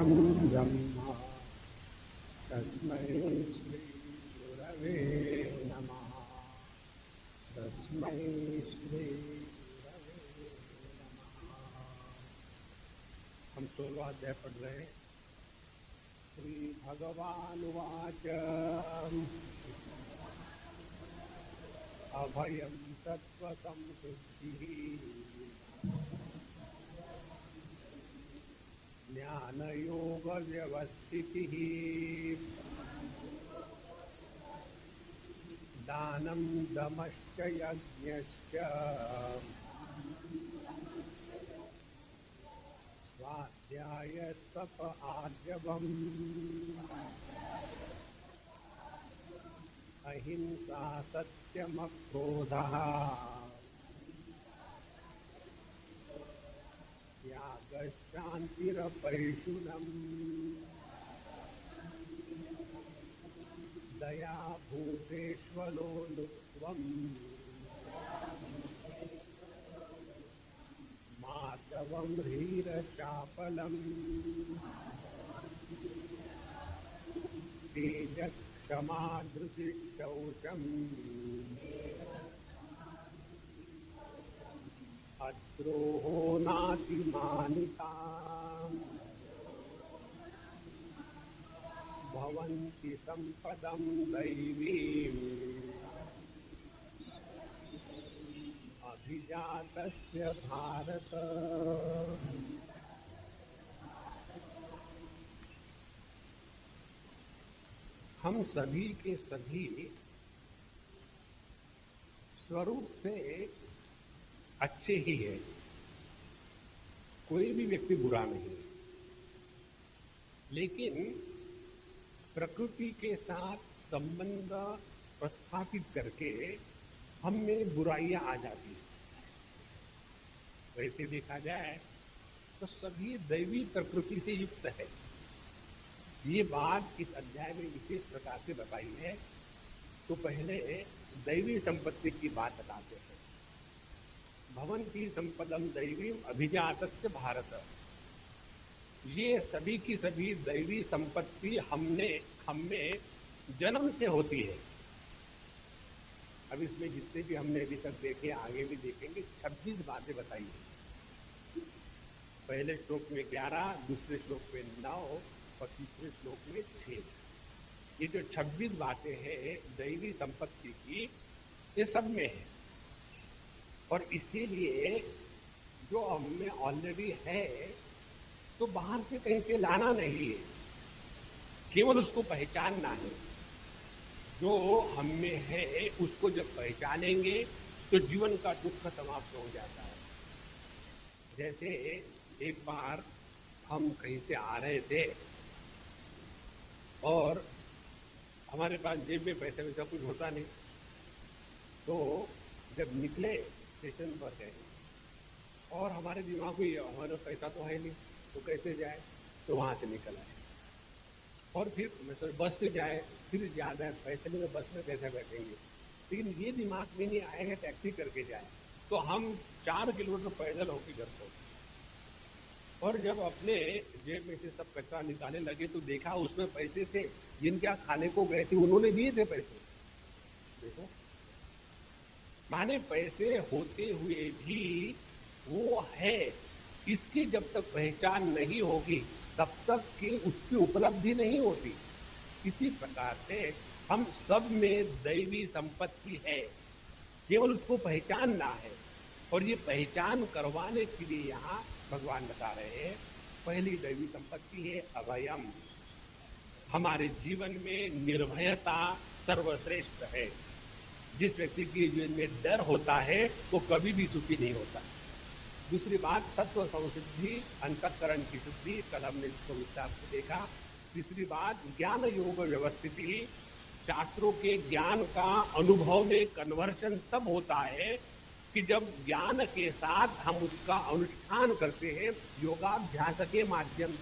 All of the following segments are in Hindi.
परं ब्रह्म तस्मै श्रीगुरवे नमः। तस्मै श्रीगुरवे नमः। हम 16वां अध्याय पढ़ रहे हैं। श्री भगवानुवाच अभयं सत्त्वसंशुद्धिः ज्ञानयोगव्यवस्थितिः दानं दमश्च यज्ञश्च स्वाध्यायस्तप आर्जवम् अहिंसा सत्यमक्रोधः त्यागश्शान्तिरपैशुनम् दया भूतेष्वलोलुप्त्वम् माधवं ह्रीरचापलम् तेजक्षमा धृतिशौचम् अद्रोहो नातिमानिता भवन्ति सम्पदं दैवीम् अभिजातस्य भारत। हम सभी के सभी स्वरूप से अच्छे ही है, कोई भी व्यक्ति बुरा नहीं, लेकिन प्रकृति के साथ संबंध प्रस्थापित करके हम में बुराइयां आ जाती हैं। वैसे देखा जाए तो सभी दैवी प्रकृति से युक्त है। ये बात इस अध्याय में विशेष प्रकार से बताई है। तो पहले दैवी संपत्ति की बात बताते हैं। भवन्ति संपदम दैवीम अभिजातस्य भारत। ये सभी की सभी दैवी संपत्ति हम में जन्म से होती है। अब इसमें जितने भी हमने अभी तक देखे, आगे भी देखेंगे, 26 बातें बताई है। पहले श्लोक में 11, दूसरे श्लोक में 9 और तीसरे श्लोक में 6। ये जो 26 बातें हैं दैवी संपत्ति की, ये सब में है। और इसीलिए जो हमें ऑलरेडी है तो बाहर से कहीं से लाना नहीं है, केवल उसको पहचानना है। जो हम में है उसको जब पहचानेंगे तो जीवन का दुख समाप्त हो जाता है। जैसे एक बार हम कहीं से आ रहे थे और हमारे पास जेब में पैसे वैसा कुछ होता नहीं, तो जब निकले स्टेशन पर गए और हमारे दिमाग में हमारे पैसा तो है नहीं, तो कैसे जाए, तो वहां से निकल आए। और फिर बस से जाए, फिर ज्यादा पैसे नहीं, बस में कैसे बैठेंगे। लेकिन ये दिमाग में नहीं आएगा टैक्सी करके जाए, तो हम 4 किलोमीटर पैदल होकर घर पहुंचे। और जब अपने जेब में से सब पैसा निकालने लगे तो देखा उसमें पैसे थे, जिनके यहाँ खाने को गए थे उन्होंने दिए थे पैसे। देखो, माने पैसे होते हुए भी वो है, इसकी जब तक पहचान नहीं होगी तब तक कि उसकी उपलब्धि नहीं होती। इसी प्रकार से हम सब में दैवी संपत्ति है, केवल उसको पहचानना है। और ये पहचान करवाने के लिए यहाँ भगवान बता रहे हैं, पहली दैवी संपत्ति है अभयम। हमारे जीवन में निर्भयता सर्वश्रेष्ठ है। जिस व्यक्ति के जीवन में डर होता है वो कभी भी सुखी नहीं होता। दूसरी बात सत्व संशुद्धि, अंतःकरण की शुद्धि, कल हमने इसको विस्तार से देखा। तीसरी बात ज्ञान योग व्यवस्थिति। शास्त्रों के ज्ञान का अनुभव में कन्वर्शन तब होता है कि जब ज्ञान के साथ हम उसका अनुष्ठान करते हैं योगाभ्यास के माध्यम से।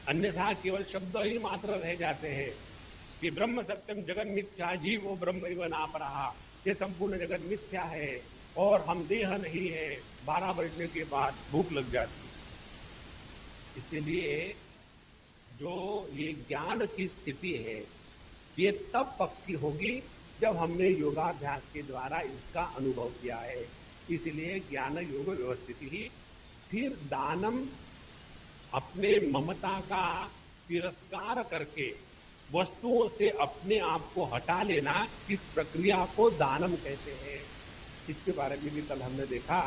अन्यथा केवल शब्द ही मात्र रह जाते हैं कि ब्रह्म सत्यम जगत मिथ्या, जीवो ब्रह्म एव नापरः। ये संपूर्ण जगत मिथ्या है और हम देह नहीं है। 12 बजने के बाद भूख लग जाती है। इसलिए जो ये ज्ञान की स्थिति है ये तब पक्की होगी जब हमने योगाभ्यास के द्वारा इसका अनुभव किया है। इसलिए ज्ञान योग व्यवस्थित ही। फिर दानम, अपने ममता का तिरस्कार करके वस्तुओं से अपने आप को हटा लेना, इस प्रक्रिया को दानम कहते हैं। इसके बारे में भी कल हमने देखा।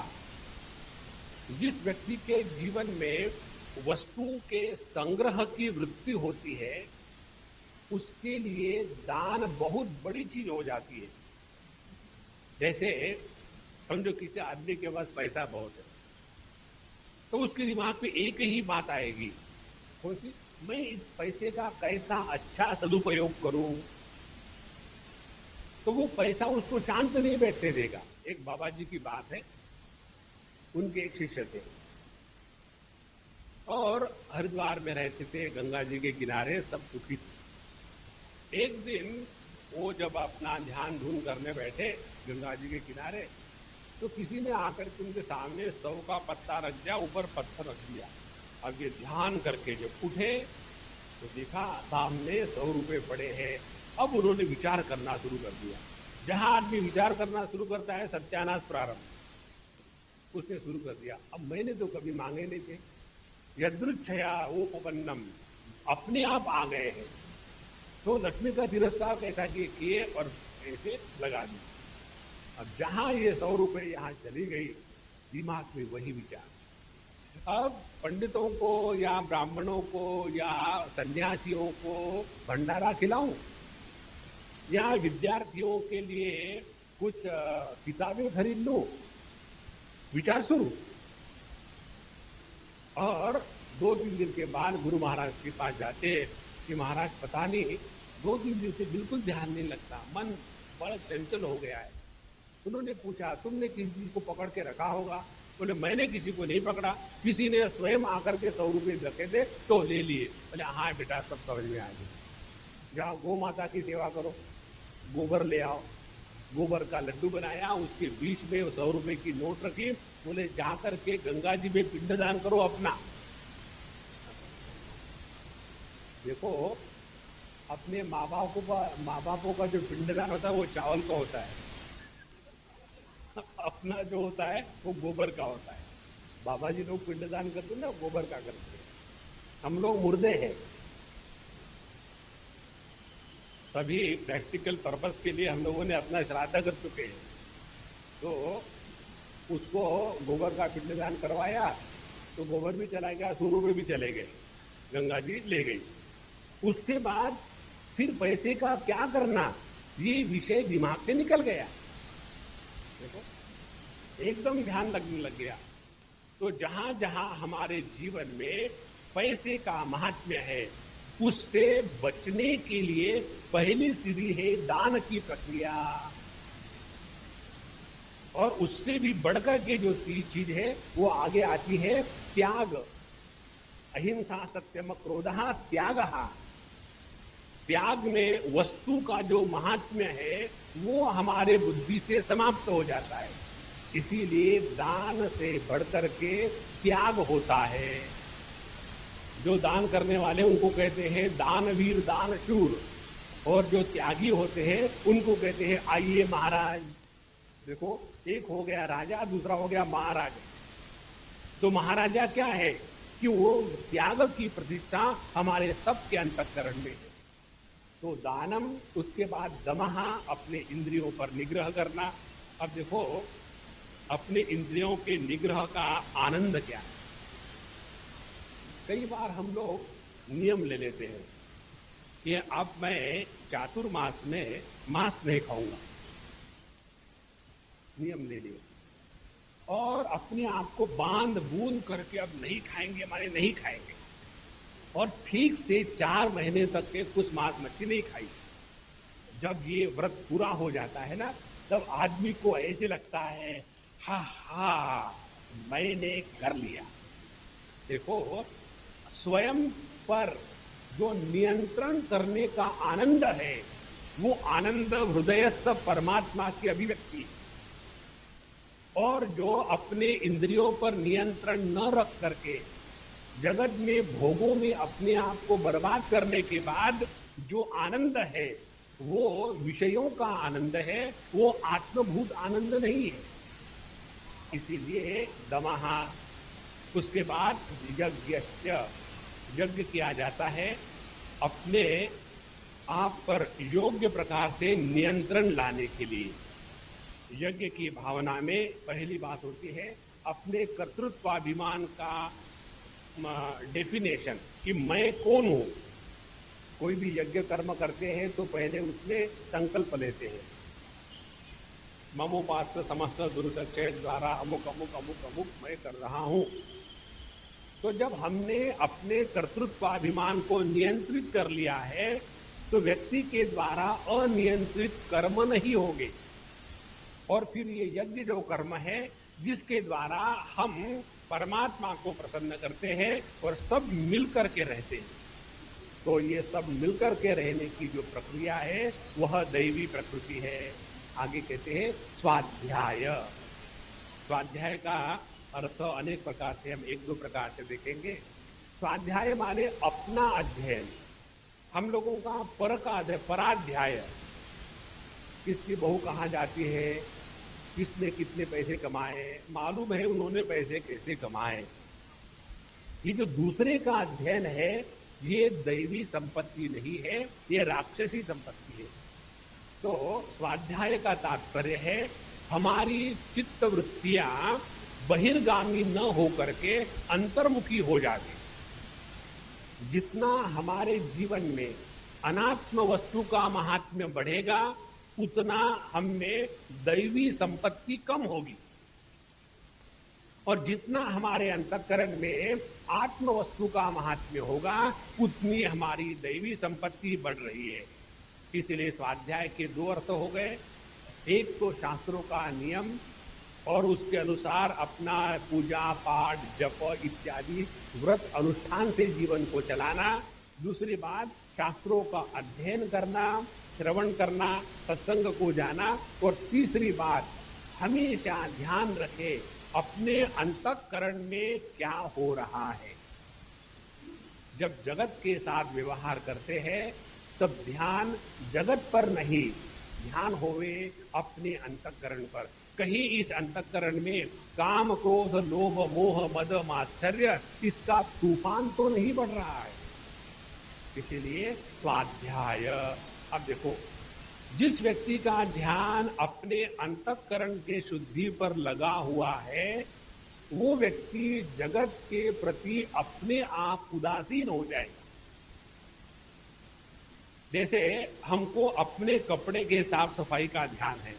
जिस व्यक्ति के जीवन में वस्तुओं के संग्रह की वृत्ति होती है उसके लिए दान बहुत बड़ी चीज हो जाती है। जैसे समझो किसी आदमी के पास पैसा बहुत है तो उसके दिमाग में एक ही बात आएगी, कौन सी? मैं इस पैसे का कैसा अच्छा सदुपयोग करूं। तो वो पैसा उसको शांत नहीं बैठने देगा। एक बाबा जी की बात है, उनके एक शिष्य थे और हरिद्वार में रहते थे, गंगा जी के किनारे, सब सुखी थे। एक दिन वो जब अपना ध्यान धून करने बैठे गंगा जी के किनारे, तो किसी ने आकर के उनके सामने 100 का पत्ता रख दिया, ऊपर पत्थर रख दिया। अब ये ध्यान करके जब उठे तो देखा सामने 100 रुपए पड़े हैं। अब उन्होंने विचार करना शुरू कर दिया। जहां आदमी विचार करना शुरू करता है सत्यानाश प्रारंभ। उसने शुरू कर दिया, अब मैंने तो कभी मांगे नहीं थे, यदृच्छया उपपन्नम, अपने आप आ गए हैं। तो लक्ष्मी का तिरस्कार कैसा किए और ऐसे लगा दी। अब जहां ये 100 रुपए यहां चली गई, दिमाग में वही विचार। अब पंडितों को या ब्राह्मणों को या सन्यासियों को भंडारा खिलाऊं या विद्यार्थियों के लिए कुछ किताबें खरीद लूं, विचार शुरू। और 2-3 दिन के बाद गुरु महाराज के पास जाते कि महाराज पता नहीं 2-3 दिन से बिल्कुल ध्यान नहीं लगता, मन बड़ा चंचल हो गया है। उन्होंने पूछा तुमने किसी चीज को पकड़ के रखा होगा? बोले मैंने किसी को नहीं पकड़ा, किसी ने स्वयं आकर के 100 रुपये रखे थे तो ले लिए। बोले हाँ बेटा सब समझ में आ गया, जाओ गौ माता की सेवा करो, गोबर ले आओ। गोबर का लड्डू बनाया, उसके बीच में 100 रुपए की नोट रखी। बोले जाकर के गंगा जी में पिंडदान करो अपना। देखो अपने माँ बापों का जो पिंडदान होता है वो चावल का होता है, अपना जो होता है वो गोबर का होता है। बाबा जी लोग पिंडदान करते हैं ना, गोबर का करते हैं। हम लोग मुर्दे हैं। सभी प्रैक्टिकल पर्पस के लिए हम लोगों ने अपना श्राद्ध कर चुके हैं, तो उसको गोबर का पिंडदान करवाया तो गोबर भी चला गया, 100 रुपये भी चले गए, गंगा जी ले गई। उसके बाद फिर पैसे का क्या करना, ये विषय दिमाग से निकल गया। देखो एकदम ध्यान लगने लग गया। तो जहां जहां हमारे जीवन में पैसे का महात्म्य है, उससे बचने के लिए पहली सीढ़ी है दान की प्रक्रिया। और उससे भी बढ़कर के जो चीज है वो आगे आती है त्याग। अहिंसा सत्यम क्रोधः त्यागः। त्याग में वस्तु का जो महात्म्य है वो हमारे बुद्धि से समाप्त हो जाता है। इसीलिए दान से बढ़कर के त्याग होता है। जो दान करने वाले उनको कहते हैं दानवीर दानशूर, और जो त्यागी होते हैं उनको कहते हैं आइए महाराज। देखो एक हो गया राजा, दूसरा हो गया महाराजा। तो महाराजा क्या है कि वो त्याग की प्रतिष्ठा हमारे सबके अंतःकरण में है। तो दानम, उसके बाद दमः, अपने इंद्रियों पर निग्रह करना। अब देखो अपने इंद्रियों के निग्रह का आनंद क्या है। कई बार हम लोग नियम ले लेते हैं कि अब मैं चातुर्मास में मांस नहीं खाऊंगा, नियम ले लिए, और अपने आप को बांध बूंद करके अब नहीं खाएंगे, हमारे नहीं खाएंगे, और ठीक से 4 महीने तक के कुछ मांस मच्छी नहीं खाई। जब ये व्रत पूरा हो जाता है ना, तब आदमी को ऐसे लगता है हा मैंने कर लिया। देखो स्वयं पर जो नियंत्रण करने का आनंद है वो आनंद हृदयस्थ परमात्मा की अभिव्यक्ति है। और जो अपने इंद्रियों पर नियंत्रण न रख करके जगत में भोगों में अपने आप को बर्बाद करने के बाद जो आनंद है वो विषयों का आनंद है, वो आत्मभूत आनंद नहीं है। इसीलिए दमहा, उसके बाद यज्ञस्य, यज्ञ किया जाता है अपने आप पर योग्य प्रकार से नियंत्रण लाने के लिए। यज्ञ की भावना में पहली बात होती है अपने कर्तृत्वाभिमान का डेफिनेशन कि मैं कौन हूं। कोई भी यज्ञ कर्म करते हैं तो पहले उसमें संकल्प लेते हैं, ममोपात्र समस्त दुर्चक्षे द्वारा अमुक अमुक अमुक अमुक मैं कर रहा हूं। तो जब हमने अपने कर्तृत्वाभिमान को नियंत्रित कर लिया है तो व्यक्ति के द्वारा अनियंत्रित कर्म नहीं होंगे। और फिर ये यज्ञ जो कर्म है जिसके द्वारा हम परमात्मा को प्रसन्न करते हैं और सब मिलकर के रहते हैं। तो ये सब मिलकर के रहने की जो प्रक्रिया है वह दैवी प्रकृति है। आगे कहते हैं स्वाध्याय। स्वाध्याय का अर्थ अनेक प्रकार से हम एक दो प्रकार से देखेंगे। स्वाध्याय माने अपना अध्ययन। हम लोगों का पर का पराध्याय, किसकी बहू कहाँ जाती है, किसने कितने पैसे कमाए, मालूम है उन्होंने पैसे कैसे कमाए। ये जो दूसरे का अध्ययन है ये दैवी संपत्ति नहीं है, ये राक्षसी संपत्ति है। तो स्वाध्याय का तात्पर्य है हमारी चित्त वृत्तियां बहिर्गामी न होकर के अंतर्मुखी हो जाती। जितना हमारे जीवन में अनात्म वस्तु का महात्म्य बढ़ेगा उतना हम में दैवी संपत्ति कम होगी, और जितना हमारे अंतःकरण में आत्म वस्तु का महात्म्य होगा उतनी हमारी दैवी संपत्ति बढ़ रही है। इसलिए स्वाध्याय के दो अर्थ हो गए, एक तो शास्त्रों का नियम और उसके अनुसार अपना पूजा पाठ जप इत्यादि व्रत अनुष्ठान से जीवन को चलाना। दूसरी बात शास्त्रों का अध्ययन करना, श्रवण करना, सत्संग को जाना। और तीसरी बात हमेशा ध्यान रखे अपने अंतःकरण में क्या हो रहा है। जब जगत के साथ व्यवहार करते हैं तब ध्यान जगत पर नहीं, ध्यान होवे अपने अंतःकरण पर। कहीं इस अंतःकरण में काम क्रोध लोभ मोह मद मात्सर्य इसका तूफान तो नहीं बढ़ रहा है। इसीलिए स्वाध्याय। अब देखो, जिस व्यक्ति का ध्यान अपने अंतःकरण के शुद्धि पर लगा हुआ है वो व्यक्ति जगत के प्रति अपने आप उदासीन हो जाएगा। जैसे हमको अपने कपड़े के साफ सफाई का ध्यान है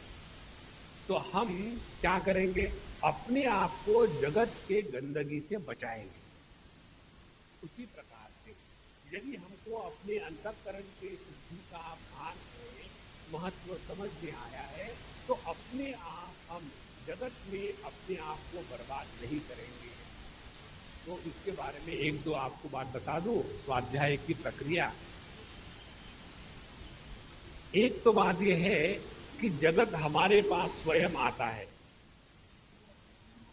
तो हम क्या करेंगे, अपने आप को जगत के गंदगी से बचाएंगे। उसी प्रकार से यदि हमको अपने अंतःकरण के शुद्धि का भान है, महत्व समझ में आया है तो अपने आप हम जगत में अपने आप को बर्बाद नहीं करेंगे। तो इसके बारे में एक दो आपको बात बता दूं, स्वाध्याय की प्रक्रिया। एक तो बात यह है कि जगत हमारे पास स्वयं आता है।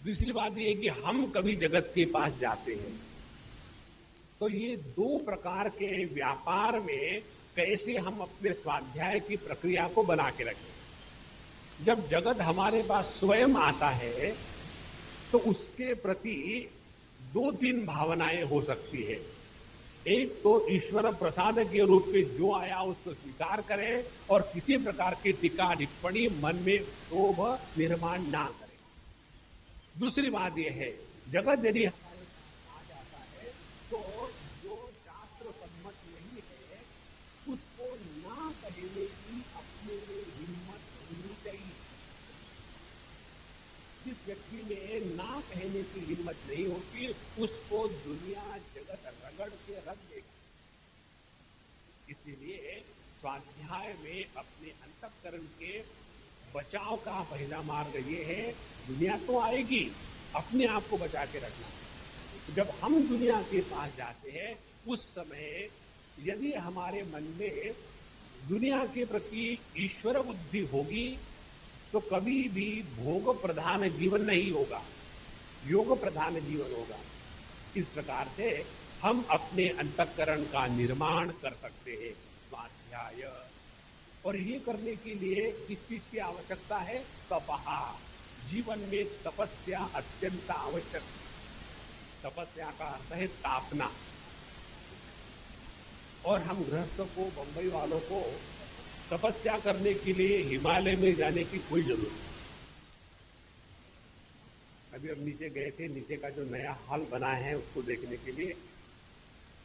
दूसरी बात यह है कि हम कभी जगत के पास जाते हैं। तो ये दो प्रकार के व्यापार में कैसे हम अपने स्वाध्याय की प्रक्रिया को बना के रखें। जब जगत हमारे पास स्वयं आता है तो उसके प्रति दो तीन भावनाएं हो सकती है। एक तो ईश्वर प्रसाद के रूप में जो आया उसको स्वीकार करें और किसी प्रकार की टीका टिप्पणी मन में क्षोभ निर्माण ना करें। दूसरी बात यह है, जगत यदि हमारे पास आ जाता है तो जो शास्त्र सम्मत नहीं है उसको ना कहने की अपने में हिम्मत होनी चाहिए। जिस व्यक्ति में ना कहने की हिम्मत नहीं होती उसको दुनिया जगत रगड़ के रख देगा। इसीलिए स्वाध्याय में अपने अंतःकरण के बचाव का पहला मार्ग ये है, दुनिया तो आएगी, अपने आप को बचा के रखना। जब हम दुनिया के पास जाते हैं उस समय यदि हमारे मन में दुनिया के प्रति ईश्वर बुद्धि होगी तो कभी भी भोग प्रधान जीवन नहीं होगा, योग प्रधान जीवन होगा। इस प्रकार से हम अपने अंतःकरण का निर्माण कर सकते हैं। स्वाध्याय। और ये करने के लिए किस चीज की आवश्यकता है? तपहा। जीवन में तपस्या अत्यंत आवश्यक। तपस्या का अर्थ है तापना। और हम गृहस्थों को, बंबई वालों को तपस्या करने के लिए हिमालय में जाने की कोई जरूरत नहीं। अभी हम नीचे गए थे, नीचे का जो नया हॉल बना है उसको देखने के लिए,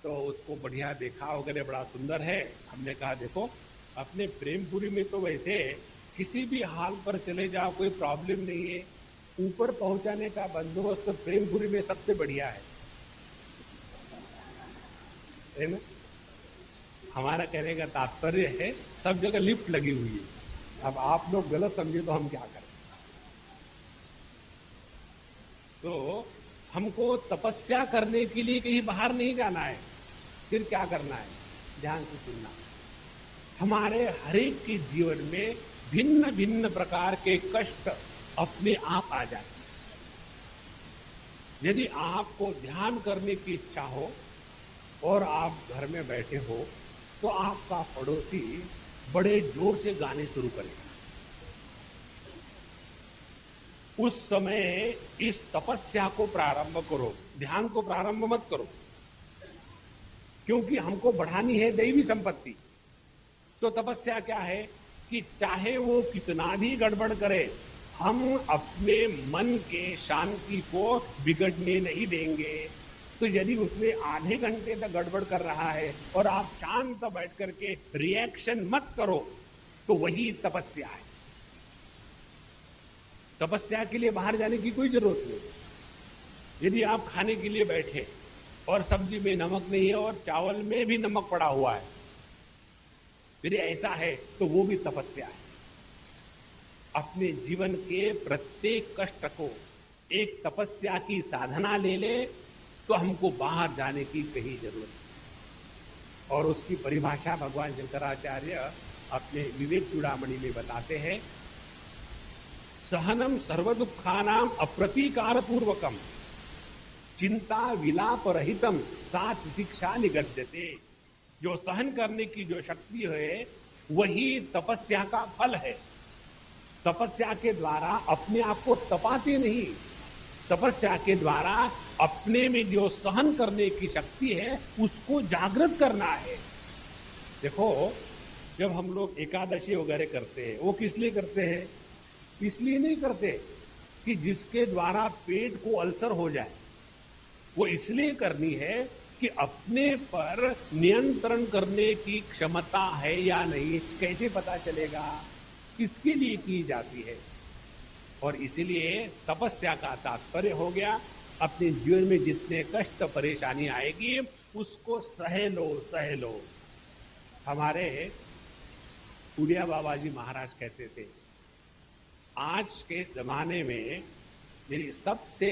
तो उसको बढ़िया देखा वगैरह, बड़ा सुंदर है। हमने कहा देखो, अपने प्रेमपुरी में तो वैसे किसी भी हाल पर चले जाओ कोई प्रॉब्लम नहीं है, ऊपर पहुंचाने का बंदोबस्त तो प्रेमपुरी में सबसे बढ़िया है ना? हमारा कहने का तात्पर्य है सब जगह लिफ्ट लगी हुई है। अब आप लोग गलत समझे तो हम क्या करें? तो हमको तपस्या करने के लिए कहीं बाहर नहीं जाना है। फिर क्या करना है? ध्यान से सुनना। हमारे हरेक के जीवन में भिन्न भिन्न प्रकार के कष्ट अपने आप आ जाते हैं। यदि आपको ध्यान करने की इच्छा हो और आप घर में बैठे हो, तो आपका पड़ोसी बड़े जोर से गाने शुरू करेगा। उस समय इस तपस्या को प्रारंभ करो, ध्यान को प्रारंभ मत करो, क्योंकि हमको बढ़ानी है दैवी संपत्ति। तो तपस्या क्या है कि चाहे वो कितना भी गड़बड़ करे, हम अपने मन के शांति को बिगड़ने नहीं देंगे। तो यदि उसमें आधे घंटे तक गड़बड़ कर रहा है और आप शांत बैठ करके रिएक्शन मत करो, तो वही तपस्या है। तपस्या के लिए बाहर जाने की कोई जरूरत नहीं। यदि आप खाने के लिए बैठे और सब्जी में नमक नहीं है और चावल में भी नमक पड़ा हुआ है, फिर ऐसा है तो वो भी तपस्या है। अपने जीवन के प्रत्येक कष्ट को एक तपस्या की साधना ले ले, तो हमको बाहर जाने की कहीं जरूरत नहीं। और उसकी परिभाषा भगवान शंकराचार्य अपने विवेक चूड़ामणि में बताते हैं, सहनम सर्वदुखानाम अप्रतीकार पूर्वकम चिंता विलाप रहितम सा तितिक्षा निगद्यते। जो सहन करने की जो शक्ति है वही तपस्या का फल है। तपस्या के द्वारा अपने आप को तपाते नहीं, तपस्या के द्वारा अपने में जो सहन करने की शक्ति है उसको जागृत करना है। देखो, जब हम लोग एकादशी वगैरह करते हैं, वो किस लिए करते हैं? इसलिए नहीं करते कि जिसके द्वारा पेट को अल्सर हो जाए। वो इसलिए करनी है कि अपने पर नियंत्रण करने की क्षमता है या नहीं, कैसे पता चलेगा? किसके लिए की जाती है? और इसीलिए तपस्या का तात्पर्य हो गया, अपने जीवन में जितने कष्ट परेशानी आएगी उसको सह लो, सह लो। हमारे उड़िया बाबा जी महाराज कहते थे, आज के जमाने में मेरी सबसे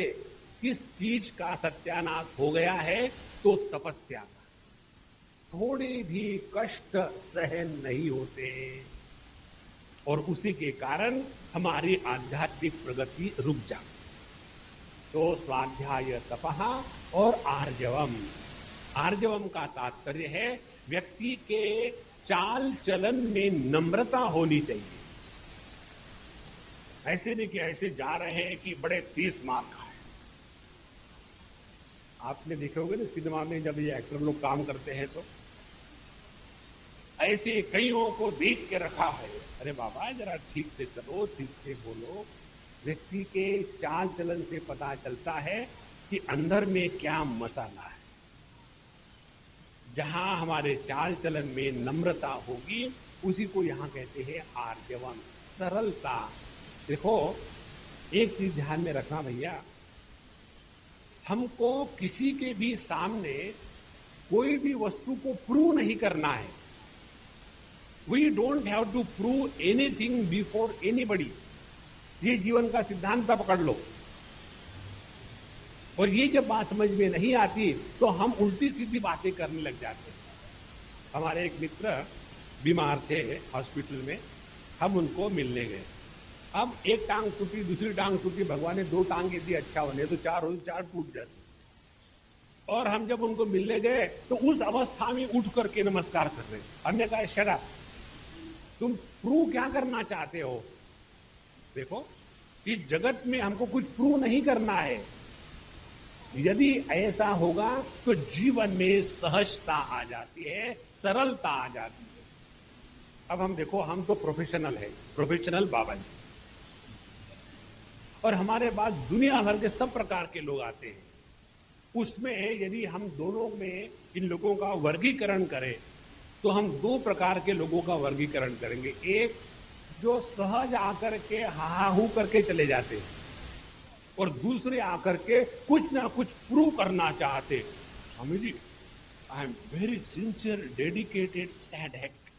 किस चीज का सत्यानाश हो गया है, तो तपस्या का। थोड़े भी कष्ट सहन नहीं होते और उसी के कारण हमारी आध्यात्मिक प्रगति रुक जाती। तो स्वाध्याय तपहा और आर्जवम। आर्जवम का तात्पर्य है व्यक्ति के चाल चलन में नम्रता होनी चाहिए। ऐसे नहीं कि ऐसे जा रहे हैं कि बड़े 30 मार्क है। आपने देखे होंगे ना सिनेमा में जब ये एक्टर लोग काम करते हैं तो ऐसे कईयों को देख के रखा है। अरे बाबा, जरा ठीक से चलो, ठीक से बोलो। व्यक्ति के चाल चलन से पता चलता है कि अंदर में क्या मसाला है। जहां हमारे चाल चलन में नम्रता होगी उसी को यहां कहते हैं आर्जवम, सरलता। देखो, एक चीज ध्यान में रखना भैया, हमको किसी के भी सामने कोई भी वस्तु को प्रूव नहीं करना है। We don't have to prove anything before anybody. ये जीवन का सिद्धांत पकड़ लो। और ये जब बात समझ में नहीं आती तो हम उल्टी सीधी बातें करने लग जाते हैं। हमारे एक मित्र बीमार थे हॉस्पिटल में, हम उनको मिलने गए। अब एक टांग टूटी, दूसरी टांग टूटी, भगवान ने 2 टांगे दी अच्छा होने, तो 4 हो, 4 टूट जाती। और हम जब उनको मिलने गए तो उस अवस्था में उठ करके नमस्कार कर रहे। हमने कहा शट अप, तुम प्रूव क्या करना चाहते हो? देखो, इस जगत में हमको कुछ प्रूव नहीं करना है। यदि ऐसा होगा तो जीवन में सहजता आ जाती है, सरलता आ जाती है। अब हम देखो, हम तो प्रोफेशनल है, प्रोफेशनल बाबा जी, और हमारे पास दुनिया भर के सब प्रकार के लोग आते हैं। उसमें यदि हम दोनों में इन लोगों का वर्गीकरण करें तो हम दो प्रकार के लोगों का वर्गीकरण करेंगे। एक जो सहज आकर के हाहू करके चले जाते हैं, और दूसरे आकर के कुछ ना कुछ प्रूव करना चाहते। Swami ji, I am very sincere, dedicated, sad act.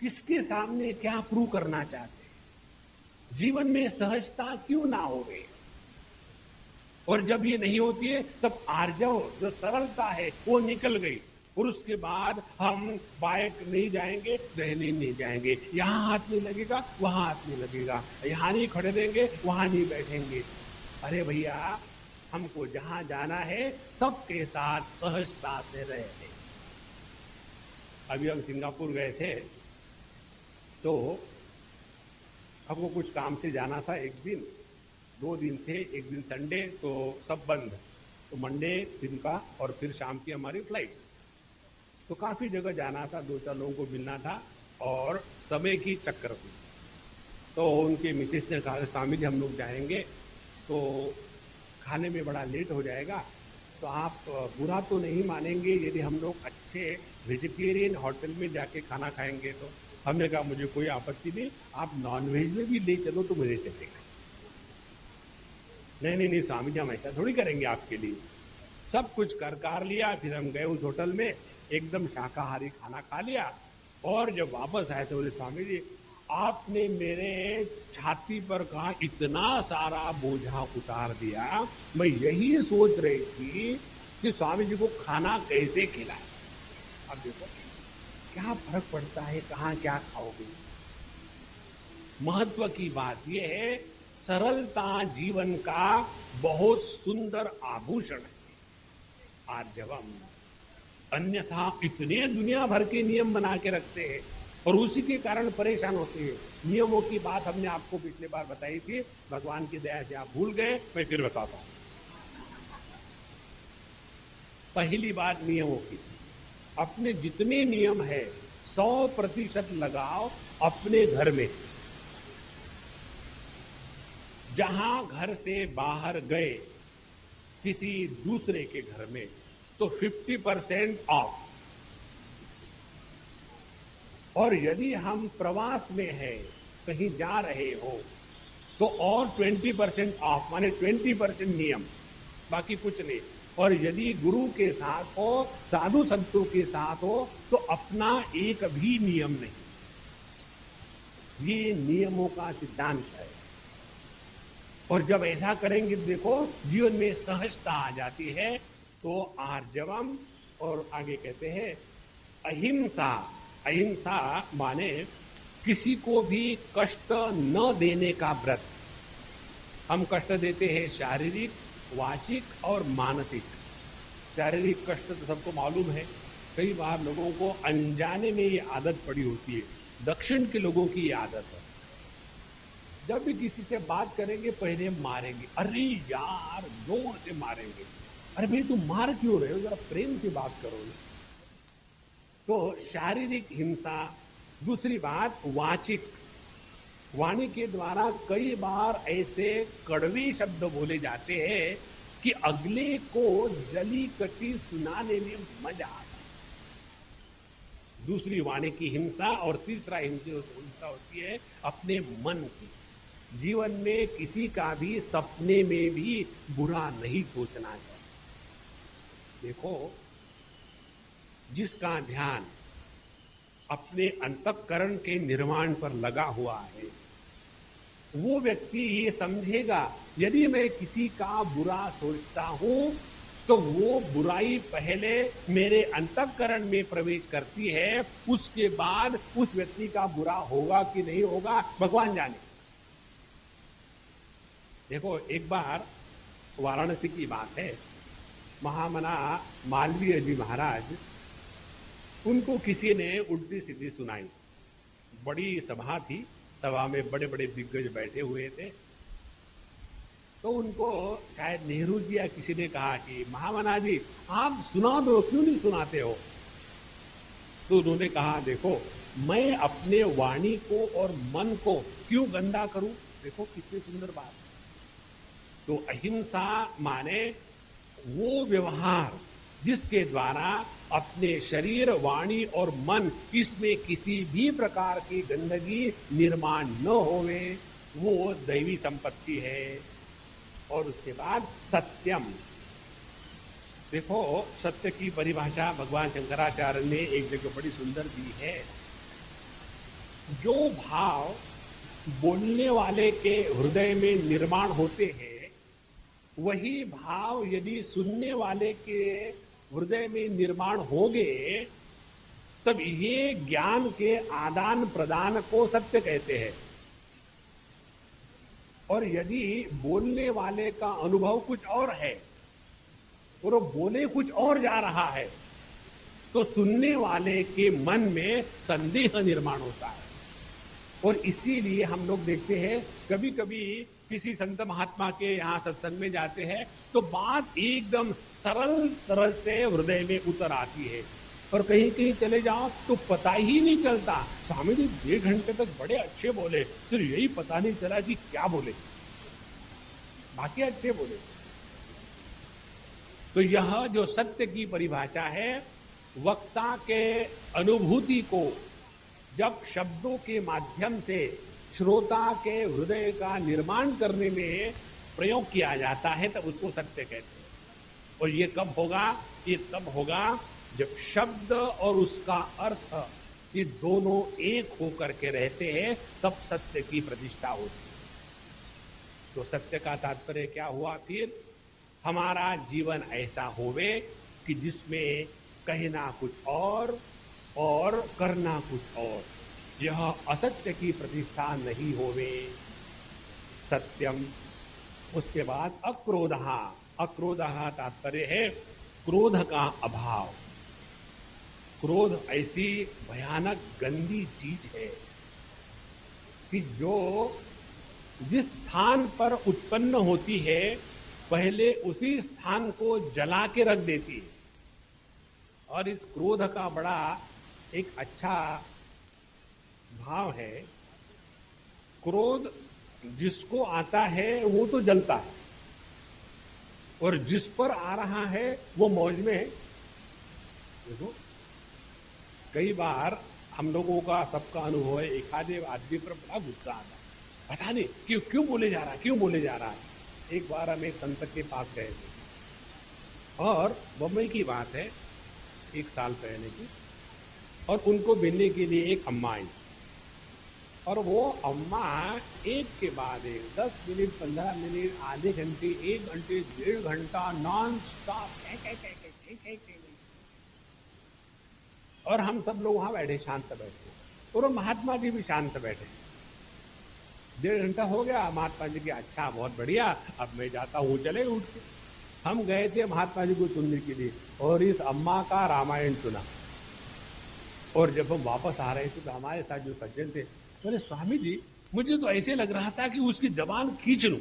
किसके सामने क्या प्रूव करना चाहते? जीवन में सहजता क्यों ना हो गई? और जब ये नहीं होती है तब आर्जव, जो सरलता है, वो निकल गई। और उसके बाद हम बाइक नहीं जाएंगे, रहने नहीं जाएंगे, यहां हाथ नहीं लगेगा, वहां हाथ नहीं लगेगा, यहां नहीं खड़े रहेंगे, वहां नहीं बैठेंगे। अरे भैया, हमको जहां जाना है सबके साथ सहजता से रहे। अभी हम सिंगापुर गए थे, तो हमको कुछ काम से जाना था। एक दिन, 2 दिन थे, एक दिन संडे, तो सब बंद। तो मंडे दिन का और फिर शाम की हमारी फ्लाइट। तो काफी जगह जाना था, 2-4 लोगों को मिलना था, और समय की चक्कर हुई। तो उनके मिसेस ने कहा, स्वामी जी हम लोग जाएंगे तो खाने में बड़ा लेट हो जाएगा, तो आप बुरा तो नहीं मानेंगे यदि हम लोग अच्छे वेजिटेरियन होटल में जाके खाना खाएंगे? तो हमने कहा मुझे कोई आपत्ति नहीं, आप नॉनवेज में भी ले चलो तो मुझे चलेगा। नहीं नहीं नहीं स्वामी जी, हम ऐसा थोड़ी करेंगे आपके लिए। सब कुछ कर लिया, फिर हम गए उस होटल में, एकदम शाकाहारी खाना खा लिया। और जब वापस आए तो बोले, स्वामी जी आपने मेरे छाती पर कहा इतना सारा बोझा उतार दिया, मैं यही सोच रही थी कि स्वामी जी को खाना कैसे खिलाए। अब देखो क्या फर्क पड़ता है, कहां क्या खाओगे। महत्व की बात यह है, सरलता जीवन का बहुत सुंदर आभूषण है। आर्जवम, अन्यथा इतने दुनिया भर के नियम बना के रखते हैं और उसी के कारण परेशान होते हैं। नियमों की बात हमने आपको पिछले बार बताई थी, भगवान की दया से आप भूल गए, मैं फिर बताता हूं। पहली बात नियमों की, अपने जितने नियम है 100% लगाओ अपने घर में। जहां घर से बाहर गए किसी दूसरे के घर में तो 50% ऑफ, और यदि हम प्रवास में हैं, कहीं जा रहे हो, तो और 20% ऑफ, माने 20% नियम, बाकी कुछ नहीं। और यदि गुरु के साथ हो, साधु संतों के साथ हो, तो अपना एक भी नियम नहीं। ये नियमों का सिद्धांत है। और जब ऐसा करेंगे, देखो जीवन में सहजता आ जाती है। तो आर्जवम, और आगे कहते हैं अहिंसा। अहिंसा माने किसी को भी कष्ट न देने का व्रत। हम कष्ट देते हैं शारीरिक, वाचिक और मानसिक। शारीरिक कष्ट तो सबको मालूम है, कई बार लोगों को अनजाने में ये आदत पड़ी होती है। दक्षिण के लोगों की ये आदत है, जब भी किसी से बात करेंगे पहले मारेंगे। अरे यार, जोर से मारेंगे। अरे भाई तुम मार क्यों रहे हो, जरा प्रेम से बात करो। तो शारीरिक हिंसा। दूसरी बात वाचिक, वाणी के द्वारा कई बार ऐसे कड़वे शब्द बोले जाते हैं कि अगले को जली कटी सुनाने में मजा आता है। दूसरी वाणी की हिंसा। और तीसरा हिंसा होती है अपने मन की। जीवन में किसी का भी सपने में भी बुरा नहीं सोचना चाहिए। देखो, जिसका ध्यान अपने अंतःकरण के निर्माण पर लगा हुआ है, वो व्यक्ति ये समझेगा यदि मैं किसी का बुरा सोचता हूं तो वो बुराई पहले मेरे अंतःकरण में प्रवेश करती है, उसके बाद उस व्यक्ति का बुरा होगा कि नहीं होगा भगवान जाने। देखो, एक बार वाराणसी की बात है। महामना मालवीय जी महाराज, उनको किसी ने उल्टी सीधी सुनाई। बड़ी सभा थी, सभा में बड़े बड़े दिग्गज बैठे हुए थे। तो उनको शायद नेहरू जी या किसी ने कहा कि महामना जी आप सुना दो, क्यों नहीं सुनाते हो? तो उन्होंने कहा देखो, मैं अपने वाणी को और मन को क्यों गंदा करूं? देखो कितनी सुंदर बात। तो अहिंसा माने वो व्यवहार जिसके द्वारा अपने शरीर, वाणी और मन, इसमें किसी भी प्रकार की गंदगी निर्माण न होवे, वो दैवी संपत्ति है। और उसके बाद सत्यम। देखो, सत्य की परिभाषा भगवान शंकराचार्य ने एक जगह बड़ी सुंदर दी है। जो भाव बोलने वाले के हृदय में निर्माण होते हैं, वही भाव यदि सुनने वाले के हृदय में निर्माण होंगे, तब ये ज्ञान के आदान प्रदान को सत्य कहते हैं। और यदि बोलने वाले का अनुभव कुछ और है और वो बोले कुछ और जा रहा है, तो सुनने वाले के मन में संदेह निर्माण होता है। और इसीलिए हम लोग देखते हैं, कभी कभी किसी संत महात्मा के यहाँ सत्संग में जाते हैं तो बात एकदम सरल तरह से हृदय में उतर आती है, और कहीं कहीं चले जाओ तो पता ही नहीं चलता। स्वामी जी 1.5 घंटे तक बड़े अच्छे बोले, सिर्फ यही पता नहीं चला कि क्या बोले, बाकी अच्छे बोले। तो यह जो सत्य की परिभाषा है, वक्ता के अनुभूति को जब शब्दों के माध्यम से श्रोता के हृदय का निर्माण करने में प्रयोग किया जाता है, तब उसको सत्य कहते हैं। और ये कब होगा? ये तब होगा जब शब्द और उसका अर्थ ये दोनों एक होकर के रहते हैं, तब सत्य की प्रतिष्ठा होती है। तो सत्य का तात्पर्य क्या हुआ? फिर हमारा जीवन ऐसा होवे कि जिसमें कहना कुछ और करना कुछ और, यह असत्य की प्रतिष्ठा नहीं होवे। सत्यम। उसके बाद अक्रोधः। अक्रोधः तात्पर्य है क्रोध का अभाव। क्रोध ऐसी भयानक गंदी चीज है कि जो जिस स्थान पर उत्पन्न होती है, पहले उसी स्थान को जला के रख देती है। और इस क्रोध का बड़ा एक अच्छा भाव है। क्रोध जिसको आता है वो तो जलता है, और जिस पर आ रहा है वो मौज में है। देखो, कई बार हम लोगों का सबका अनुभव है, एक आधे आदमी पर बड़ा गुस्सा आता है, पता नहीं क्यों बोले जा रहा है, क्यों बोले जा रहा है। एक बार हम एक संत के पास गए थे, और बम्बई की बात है, 1 साल पहले की, और उनको मिलने के लिए एक अम्मा आई, और वो अम्मा एक के बाद एक 10 मिनट, 15 मिनट, आधे घंटे, 1 घंटे, 1.5 घंटा नॉन स्टॉप और हम सब लोग वहां बैठे, शांत बैठे, और महात्मा जी भी शांत बैठे। 1.5 घंटा हो गया। महात्मा जी की अच्छा, बहुत बढ़िया, अब मैं जाता हूँ, चले उठ के। हम गए थे महात्मा जी को सुनने के लिए, और इस अम्मा का रामायण सुना। और जब हम वापस आ रहे थे तो हमारे साथ जो सज्जन थे बोले, स्वामी जी मुझे तो ऐसे लग रहा था कि उसकी जबान खींच लूं,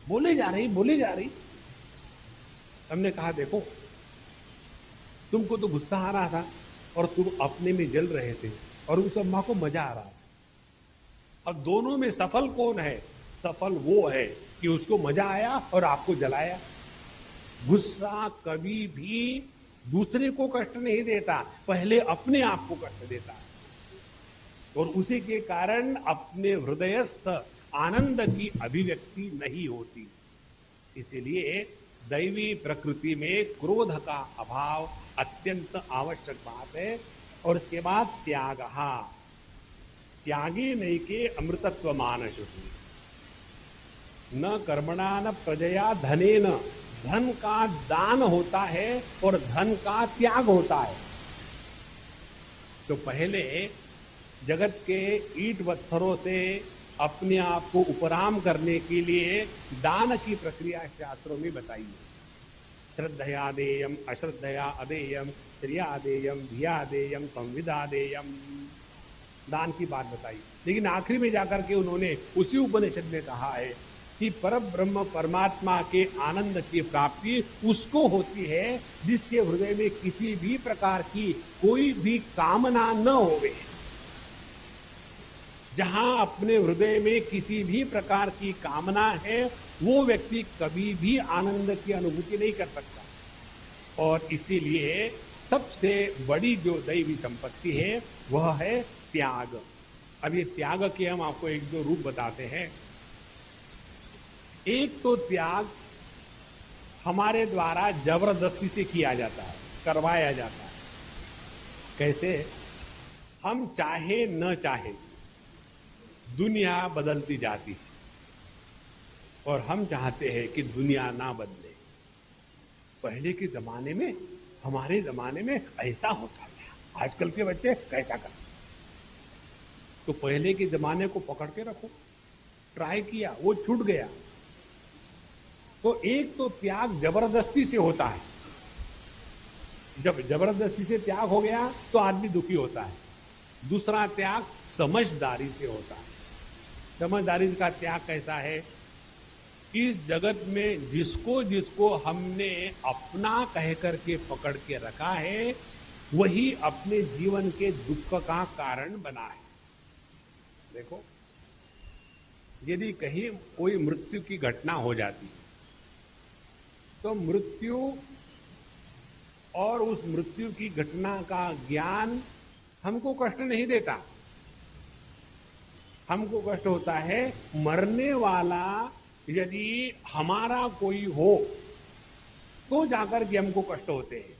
बोले जा रही। हमने कहा देखो, तुमको तो गुस्सा आ रहा था और तुम अपने में जल रहे थे, और उस अम्मा को मजा आ रहा था। अब दोनों में सफल कौन है? सफल वो है कि उसको मजा आया और आपको जलाया। गुस्सा कभी भी दूसरे को कष्ट नहीं देता, पहले अपने आप को कष्ट देता है, और उसी के कारण अपने हृदयस्थ आनंद की अभिव्यक्ति नहीं होती। इसीलिए दैवी प्रकृति में क्रोध का अभाव अत्यंत आवश्यक बात है। और इसके बाद त्याग। त्यागी नैके अमृतत्व मानसु न कर्मणा न प्रजया धनेन। धन का दान होता है और धन का त्याग होता है। तो पहले जगत के ईंट पत्थरों से अपने आप को उपराम करने के लिए दान की प्रक्रिया शास्त्रों में बताई है। श्रद्धया देयम, अश्रद्धया अदेयम, श्रिया देयम, धिया देयम, संविदा देयम, दान की बात बताई। लेकिन आखिरी में जाकर के उन्होंने उसी उपनिषद में कहा है कि पर ब्रह्म परमात्मा के आनंद की प्राप्ति उसको होती है जिसके हृदय में किसी भी प्रकार की कोई भी कामना न होवे। जहां अपने हृदय में किसी भी प्रकार की कामना है वो व्यक्ति कभी भी आनंद की अनुभूति नहीं कर सकता। और इसीलिए सबसे बड़ी जो दैवी संपत्ति है वह है त्याग। अब ये त्याग के हम आपको एक दो रूप बताते हैं। एक तो त्याग हमारे द्वारा जबरदस्ती से किया जाता है, करवाया जाता है। कैसे? हम चाहे न चाहे दुनिया बदलती जाती है और हम चाहते हैं कि दुनिया ना बदले। पहले के जमाने में, हमारे जमाने में ऐसा होता था, आजकल के बच्चे कैसा करते? तो पहले के जमाने को पकड़ के रखो, ट्राई किया, वो छूट गया। तो एक तो त्याग जबरदस्ती से होता है। जब जबरदस्ती से त्याग हो गया तो आदमी दुखी होता है। दूसरा त्याग समझदारी से होता है। समझदारी का त्याग कैसा है? इस जगत में जिसको जिसको हमने अपना कह करके पकड़ के रखा है वही अपने जीवन के दुख का कारण बना है। देखो, यदि कहीं कोई मृत्यु की घटना हो जाती तो मृत्यु और उस मृत्यु की घटना का ज्ञान हमको कष्ट नहीं देता। हमको कष्ट होता है मरने वाला यदि हमारा कोई हो तो जाकर के हमको कष्ट होते हैं।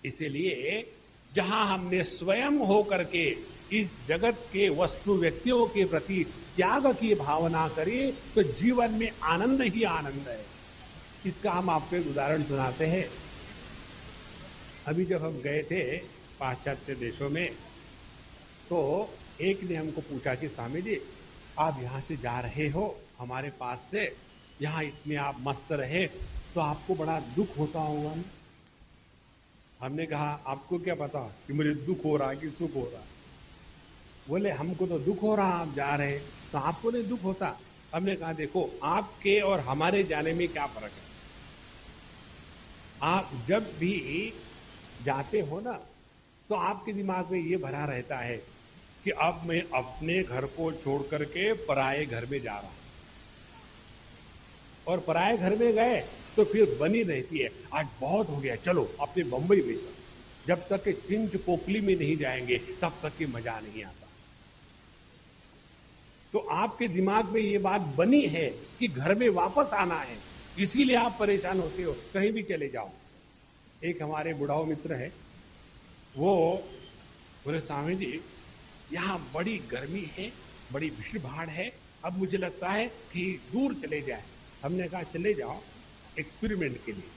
इसीलिए जहां हमने स्वयं हो करके इस जगत के वस्तु व्यक्तियों के प्रति त्याग की भावना करी तो जीवन में आनंद ही आनंद है। इसका हम आपको एक उदाहरण सुनाते हैं। अभी जब हम गए थे पाश्चात्य देशों में तो एक ने हमको पूछा कि स्वामी जी आप यहां से जा रहे हो हमारे पास से, यहां इतने आप मस्त रहे तो आपको बड़ा दुख होता होगा ना? हमने कहा आपको क्या पता कि मुझे दुख हो रहा है कि सुख हो रहा है? बोले हमको तो दुख हो रहा, आप जा रहे तो आपको नहीं दुख होता। हमने कहा देखो आपके और हमारे जाने में क्या फर्क है। आप जब भी जाते हो ना तो आपके दिमाग में ये भरा रहता है कि अब मैं अपने घर को छोड़ करके पराये घर में जा रहा हूं। और पराये घर में गए तो फिर बनी रहती है आज बहुत हो गया, चलो अपने बंबई में चलो। जब तक के चिंच पोकली में नहीं जाएंगे तब तक के मजा नहीं आता। तो आपके दिमाग में ये बात बनी है कि घर में वापस आना है, इसीलिए आप परेशान होते हो, कहीं भी चले जाओ। एक हमारे बुढ़ाओ मित्र है, वो बोले स्वामी जी यहां बड़ी गर्मी है, बड़ी भीड़ भाड़ है, अब मुझे लगता है कि दूर चले जाए। हमने कहा चले जाओ एक्सपेरिमेंट के लिए,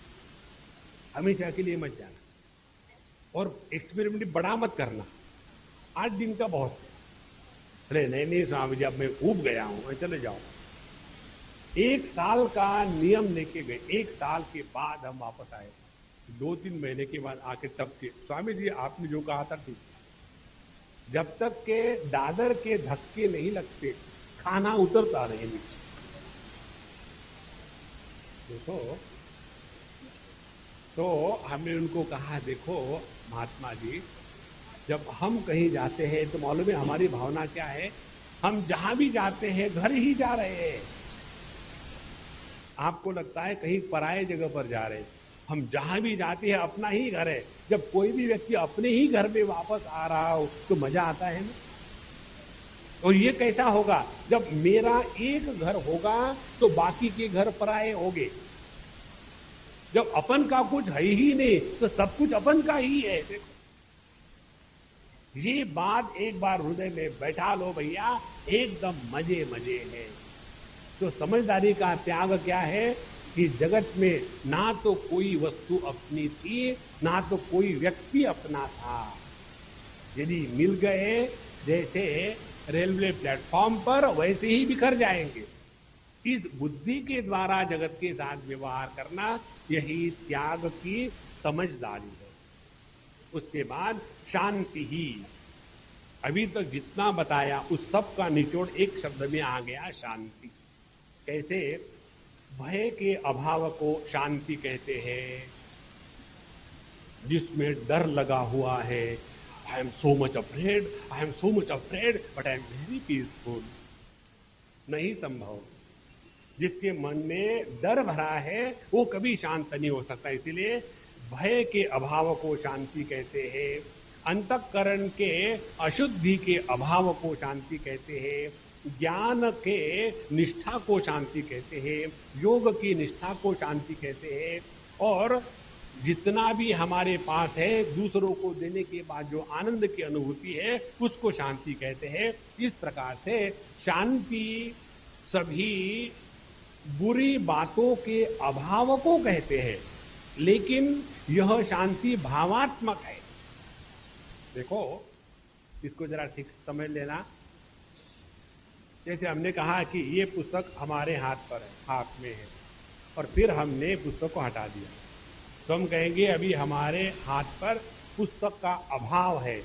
हमेशा के लिए मत जाना और एक्सपेरिमेंट बड़ा मत करना, 8 दिन का बहुत है। अरे नहीं नहीं स्वामी जी अब मैं ऊब गया हूं, चले जाओ। 1 साल का नियम लेके गए। 1 साल के बाद हम वापस आए। 2-3 महीने के बाद आके तब के स्वामी जी आपने जो कहा था ठीक, जब तक के दादर के धक्के नहीं लगते खाना उतरता नहीं नीचे। देखो, तो हमने उनको कहा देखो महात्मा जी जब हम कहीं जाते हैं तो मालूम है हमारी भावना क्या है, हम जहां भी जाते हैं घर ही जा रहे हैं। आपको लगता है कहीं पराये जगह पर जा रहे हैं, हम जहां भी जाते हैं अपना ही घर है। जब कोई भी व्यक्ति अपने ही घर में वापस आ रहा हो तो मजा आता है ना। और ये कैसा होगा, जब मेरा एक घर होगा तो बाकी के घर पराये होंगे। जब अपन का कुछ है ही नहीं तो सब कुछ अपन का ही है। देखो ये बात एक बार हृदय में बैठा लो भैया, एकदम मजे मजे है। तो समझदारी का त्याग क्या है कि जगत में ना तो कोई वस्तु अपनी थी ना तो कोई व्यक्ति अपना था। यदि मिल गए, जैसे रेलवे प्लेटफॉर्म पर वैसे ही बिखर जाएंगे। इस बुद्धि के द्वारा जगत के साथ व्यवहार करना, यही त्याग की समझदारी है। उसके बाद शांति ही। अभी तक जितना बताया उस सब का निचोड़ एक शब्द में आ गया, शांति। कैसे? भय के अभाव को शांति कहते हैं। जिसमें डर लगा हुआ है, आई am so much afraid, I am so much afraid, but I am very peaceful, नहीं संभव। जिसके मन में डर भरा है वो कभी शांत नहीं हो सकता। इसीलिए भय के अभाव को शांति कहते हैं। अंतःकरण के अशुद्धि के अभाव को शांति कहते हैं। ज्ञान के निष्ठा को शांति कहते हैं। योग की निष्ठा को शांति कहते हैं। और जितना भी हमारे पास है दूसरों को देने के बाद जो आनंद की अनुभूति है उसको शांति कहते हैं। इस प्रकार से शांति सभी बुरी बातों के अभाव को कहते हैं, लेकिन यह शांति भावात्मक है। देखो, इसको जरा ठीक से समझ लेना। जैसे हमने कहा कि ये पुस्तक हमारे हाथ पर है, हाथ में है, और फिर हमने पुस्तक को हटा दिया, तो हम कहेंगे अभी हमारे हाथ पर पुस्तक का अभाव है।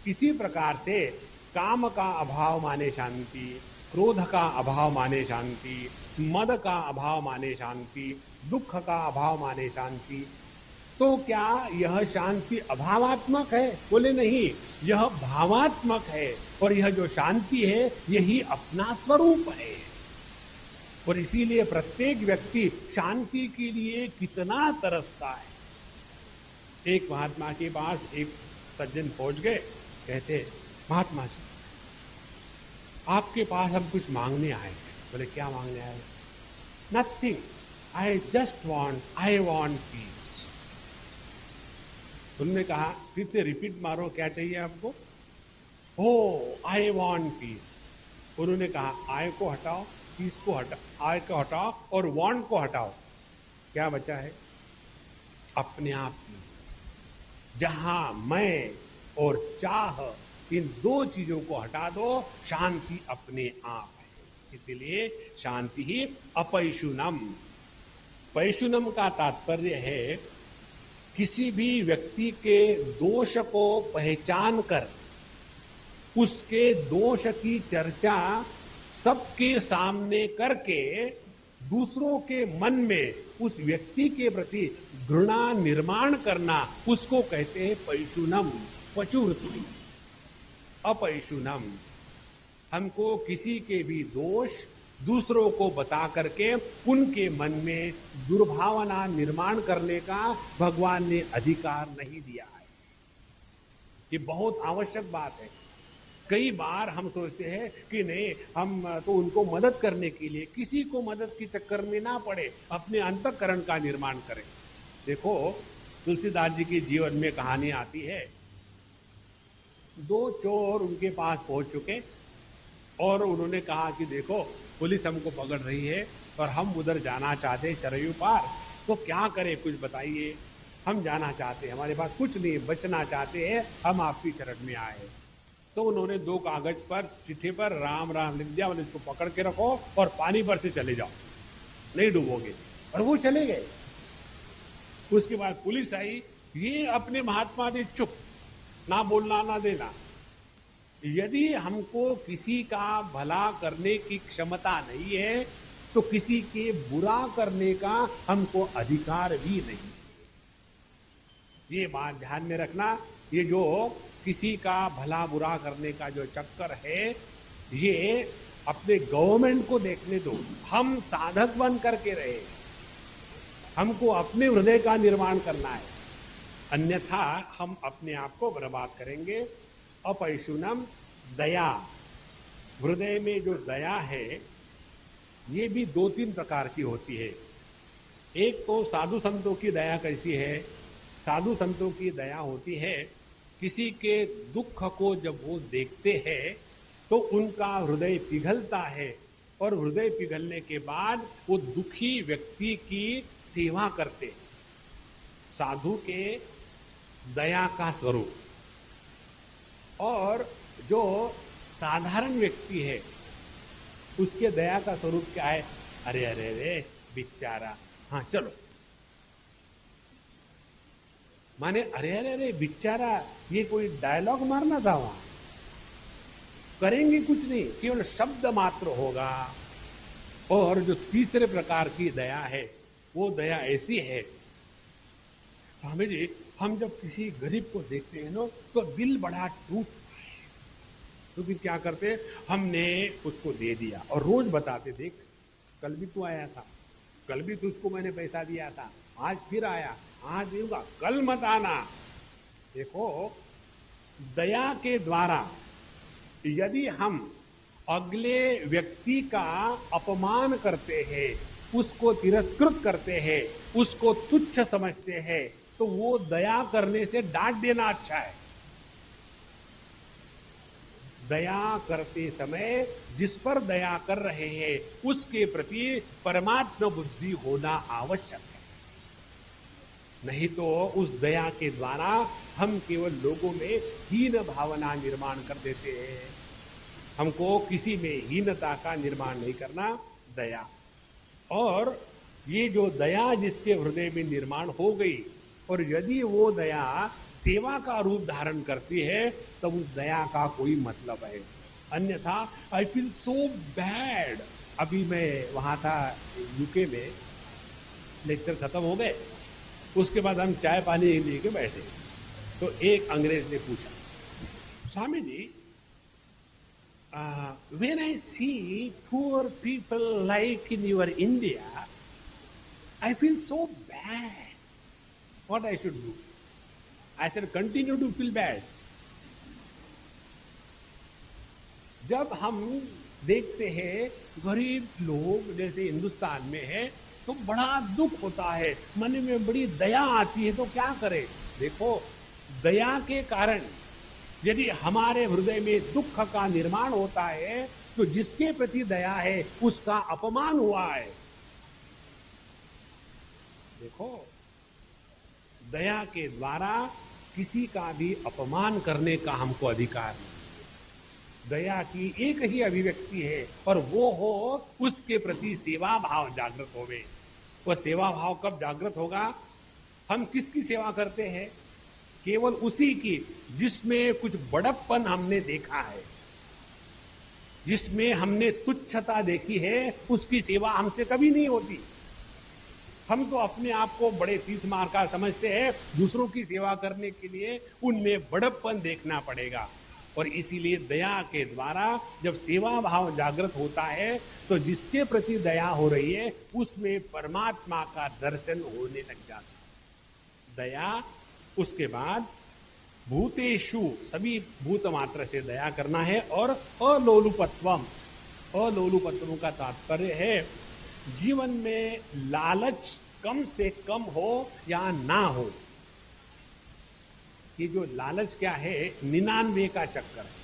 इसी प्रकार से काम का अभाव माने शांति, क्रोध का अभाव माने शांति, मद का अभाव माने शांति, दुख का अभाव माने शांति। तो क्या यह शांति अभावात्मक है? बोले नहीं, यह भावात्मक है। और यह जो शांति है यही अपना स्वरूप है। और इसीलिए प्रत्येक व्यक्ति शांति के लिए कितना तरसता है। एक महात्मा के पास एक सज्जन पहुंच गए, कहते, महात्मा जी आपके पास हम कुछ मांगने आए हैं। बोले क्या मांगने आए? Nothing, I want piece. उन्होंने कहा, फिर से रिपीट मारो, क्या चाहिए आपको? ओ आई वॉन्ट पीस। उन्होंने कहा आई को हटाओ, पीस को हटाओ, आई को हटाओ और वॉन्ट को हटाओ, क्या बचा है? अपने आप पीस। जहां मैं और चाह, इन दो चीजों को हटा दो, शांति अपने आप है। इसलिए शांति ही अपैशुनम। पैशुनम का तात्पर्य है किसी भी व्यक्ति के दोष को पहचान कर उसके दोष की चर्चा सबके सामने करके दूसरों के मन में उस व्यक्ति के प्रति घृणा निर्माण करना, उसको कहते हैं पैशुनम, पचुरति। अपैशुनम, हमको किसी के भी दोष दूसरों को बता करके उनके मन में दुर्भावना निर्माण करने का भगवान ने अधिकार नहीं दिया है। ये बहुत आवश्यक बात है। कई बार हम सोचते हैं कि नहीं, हम तो उनको मदद करने के लिए, किसी को मदद के चक्कर में ना पड़े, अपने अंतःकरण का निर्माण करें। देखो, तुलसीदास जी के जीवन में कहानी आती है, दो चोर उनके पास पहुंच चुके और उन्होंने कहा कि देखो पुलिस हमको पकड़ रही है और हम उधर जाना चाहते हैं सरयू पार, तो क्या करें, कुछ बताइए। हम जाना चाहते हैं, हमारे पास कुछ नहीं, बचना चाहते हैं, हम आपकी शरण में आए। तो उन्होंने दो कागज पर, चिट्ठी पर राम राम लिख दिया, बोले इसको पकड़ के रखो और पानी पर से चले जाओ, नहीं डूबोगे। और वो चले गए। उसके बाद पुलिस आई, ये अपने महात्मा ने चुप, ना बोलना ना देना। यदि हमको किसी का भला करने की क्षमता नहीं है तो किसी के बुरा करने का हमको अधिकार भी नहीं। ये बात ध्यान में रखना। ये जो किसी का भला बुरा करने का जो चक्कर है, ये अपने गवर्नमेंट को देखने दो। हम साधक बन करके रहे, हमको अपने हृदय का निर्माण करना है, अन्यथा हम अपने आप को बर्बाद करेंगे। अपैशुनम, दया। हृदय में जो दया है ये भी दो तीन प्रकार की होती है। एक तो साधु संतों की दया कैसी है? साधु संतों की दया होती है, किसी के दुख को जब वो देखते हैं तो उनका हृदय पिघलता है और हृदय पिघलने के बाद वो दुखी व्यक्ति की सेवा करते हैं। साधु के दया का स्वरूप। और जो साधारण व्यक्ति है, उसके दया का स्वरूप क्या है? अरे अरे अरे बेचारा, हाँ चलो। माने अरे अरे अरे बेचारा, ये कोई डायलॉग मारना था वहां? करेंगे कुछ नहीं, केवल शब्द मात्र होगा। और जो तीसरे प्रकार की दया है, वो दया ऐसी है, स्वामी जी, हम जब किसी गरीब को देखते हैं ना, तो दिल बड़ा टूटता है। तो फिर क्या करते? हमने उसको दे दिया और रोज बताते, देख कल भी तू आया था, कल भी तुझको मैंने पैसा दिया था, आज फिर आया, आज दूंगा, कल मत आना। देखो, दया के द्वारा यदि हम अगले व्यक्ति का अपमान करते हैं, उसको तिरस्कृत करते हैं, उसको तुच्छ समझते हैं, तो वो दया करने से डांट देना अच्छा है। दया करते समय जिस पर दया कर रहे हैं, उसके प्रति परमात्मा बुद्धि होना आवश्यक है। नहीं तो उस दया के द्वारा हम केवल लोगों में हीन भावना निर्माण कर देते हैं। हमको किसी में हीनता का निर्माण नहीं करना। दया, और ये जो दया जिसके हृदय में निर्माण हो गई, और यदि वो दया सेवा का रूप धारण करती है, तब उस दया का कोई मतलब है। अन्यथा आई फील सो बैड। अभी मैं वहां था यूके में, लेक्चर खत्म हो गए, उसके बाद हम चाय पानी लेके बैठे, तो एक अंग्रेज ने पूछा, Swami ji, when I see poor people like in your India, I feel so bad. What I should do? I said, continue to feel bad. जब हम देखते हैं गरीब लोग जैसे हिंदुस्तान में है, तो बड़ा दुख होता है, मन में बड़ी दया आती है, तो क्या करें? देखो, दया के कारण यदि हमारे हृदय में दुख का निर्माण होता है, तो जिसके प्रति दया है उसका अपमान हुआ है। देखो, दया के द्वारा किसी का भी अपमान करने का हमको अधिकार नहीं। दया की एक ही अभिव्यक्ति है, और वो हो उसके प्रति सेवा भाव जागृत होवे। वह सेवा भाव कब जागृत होगा? हम किसकी सेवा करते हैं? केवल उसी की जिसमें कुछ बड़प्पन हमने देखा है, जिसमें हमने तुच्छता देखी है, उसकी सेवा हमसे कभी नहीं होती। हम तो अपने आप को बड़े तीस मार का समझते हैं, दूसरों की सेवा करने के लिए उनमें बड़प्पन देखना पड़ेगा। और इसीलिए दया के द्वारा जब सेवा भाव जागृत होता है, तो जिसके प्रति दया हो रही है उसमें परमात्मा का दर्शन होने लग जाता है। दया, उसके बाद भूतेषु, सभी भूत मात्र से दया करना है। और अलोलुपत्वम, अलोलुपत्वम का तात्पर्य है जीवन में लालच कम से कम हो या ना हो। ये जो लालच क्या है, 99 का चक्कर है।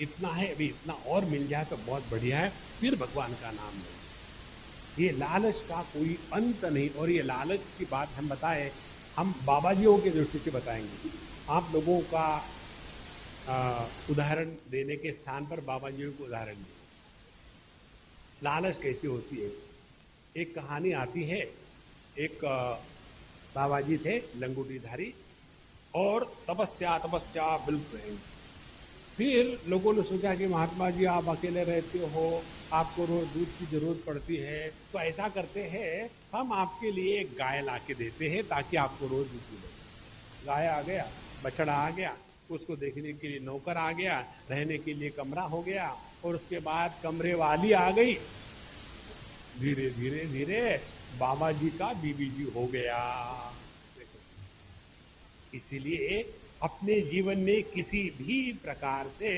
इतना है, अभी इतना और मिल जाए तो बहुत बढ़िया है, फिर भगवान का नाम लो। ये लालच का कोई अंत नहीं। और ये लालच की बात हम बताएं, हम बाबाजियों के दृष्टि से बताएंगे। आप लोगों का उदाहरण देने के स्थान पर बाबाजियों को उदाहरण दें। लालच कैसी होती है? एक कहानी आती है, एक बाबाजी थे लंगोटीधारी, और तपस्या तपस्या बिल्कुल रहेंगे। फिर लोगों ने सोचा कि महात्मा जी, आप अकेले रहते हो, आपको रोज दूध की जरूरत पड़ती है, तो ऐसा करते हैं, हम आपके लिए एक गाय ला के देते हैं ताकि आपको रोज दूध मिले। गाय आ गया, बछड़ा आ गया, उसको देखने के लिए नौकर आ गया, रहने के लिए कमरा हो गया, और उसके बाद कमरे वाली आ गई। धीरे धीरे धीरे बाबा जी का बीबी जी हो गया। इसीलिए अपने जीवन में किसी भी प्रकार से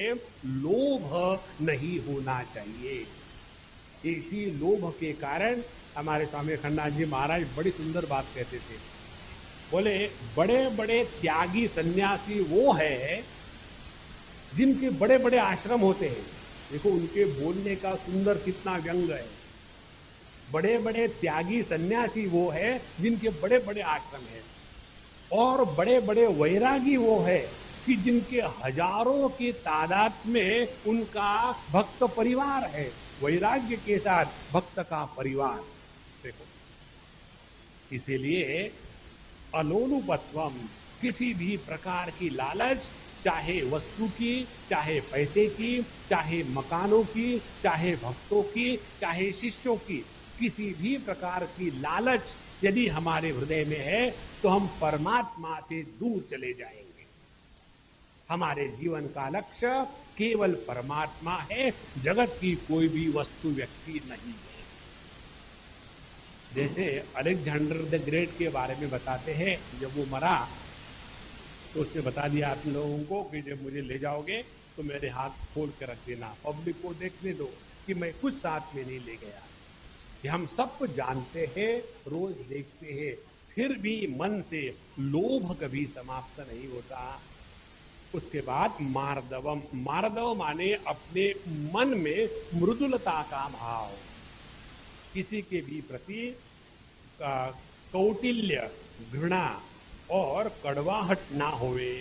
लोभ नहीं होना चाहिए। इसी लोभ के कारण हमारे स्वामी अखंडनाथ जी महाराज बड़ी सुंदर बात कहते थे। बोले, बड़े बड़े त्यागी सन्यासी वो है जिनके बड़े बड़े आश्रम होते हैं। देखो उनके बोलने का सुंदर कितना व्यंग है। बड़े बड़े त्यागी सन्यासी वो है जिनके बड़े बड़े आश्रम है, और बड़े बड़े वैरागी वो है कि जिनके हजारों की तादाद में उनका भक्त परिवार है, वैराग्य के साथ भक्त का परिवार। देखो, इसीलिए अलोलुपत्वम, किसी भी प्रकार की लालच, चाहे वस्तु की, चाहे पैसे की, चाहे मकानों की, चाहे भक्तों की, चाहे शिष्यों की, किसी भी प्रकार की लालच यदि हमारे हृदय में है तो हम परमात्मा से दूर चले जाएंगे। हमारे जीवन का लक्ष्य केवल परमात्मा है, जगत की कोई भी वस्तु व्यक्ति नहीं है। जैसे अलेक्जेंडर द ग्रेट के बारे में बताते हैं, जब वो मरा तो उसने बता दिया आप लोगों को कि जब मुझे ले जाओगे तो मेरे हाथ खोल के रख देना, पब्लिक को देखने दो कि मैं कुछ साथ में नहीं ले गया। ये हम सब जानते हैं, रोज देखते हैं, फिर भी मन से लोभ कभी समाप्त नहीं होता। उसके बाद मार्दवम, मार्दव माने अपने मन में मृदुलता का भाव, किसी के भी प्रति कौटिल्य, घृणा और कड़वाहट ना होवे,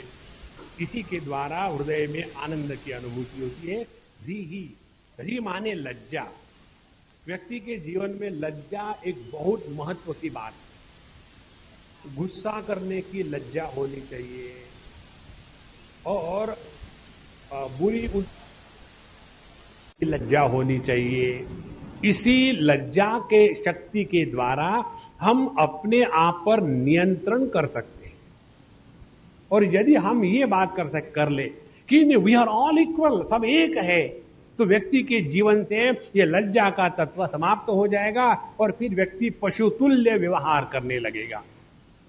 इसी के द्वारा हृदय में आनंद की अनुभूति होती है। धी माने लज्जा। व्यक्ति के जीवन में लज्जा एक बहुत महत्व की बात है। गुस्सा करने की लज्जा होनी चाहिए और बुरी लज्जा होनी चाहिए। इसी लज्जा के शक्ति के द्वारा हम अपने आप पर नियंत्रण कर सकते हैं। और यदि हम ये बात कर ले कि वी आर ऑल इक्वल, सब एक है, तो व्यक्ति के जीवन से ये लज्जा का तत्व समाप्त हो जाएगा और फिर व्यक्ति पशुतुल्य व्यवहार करने लगेगा।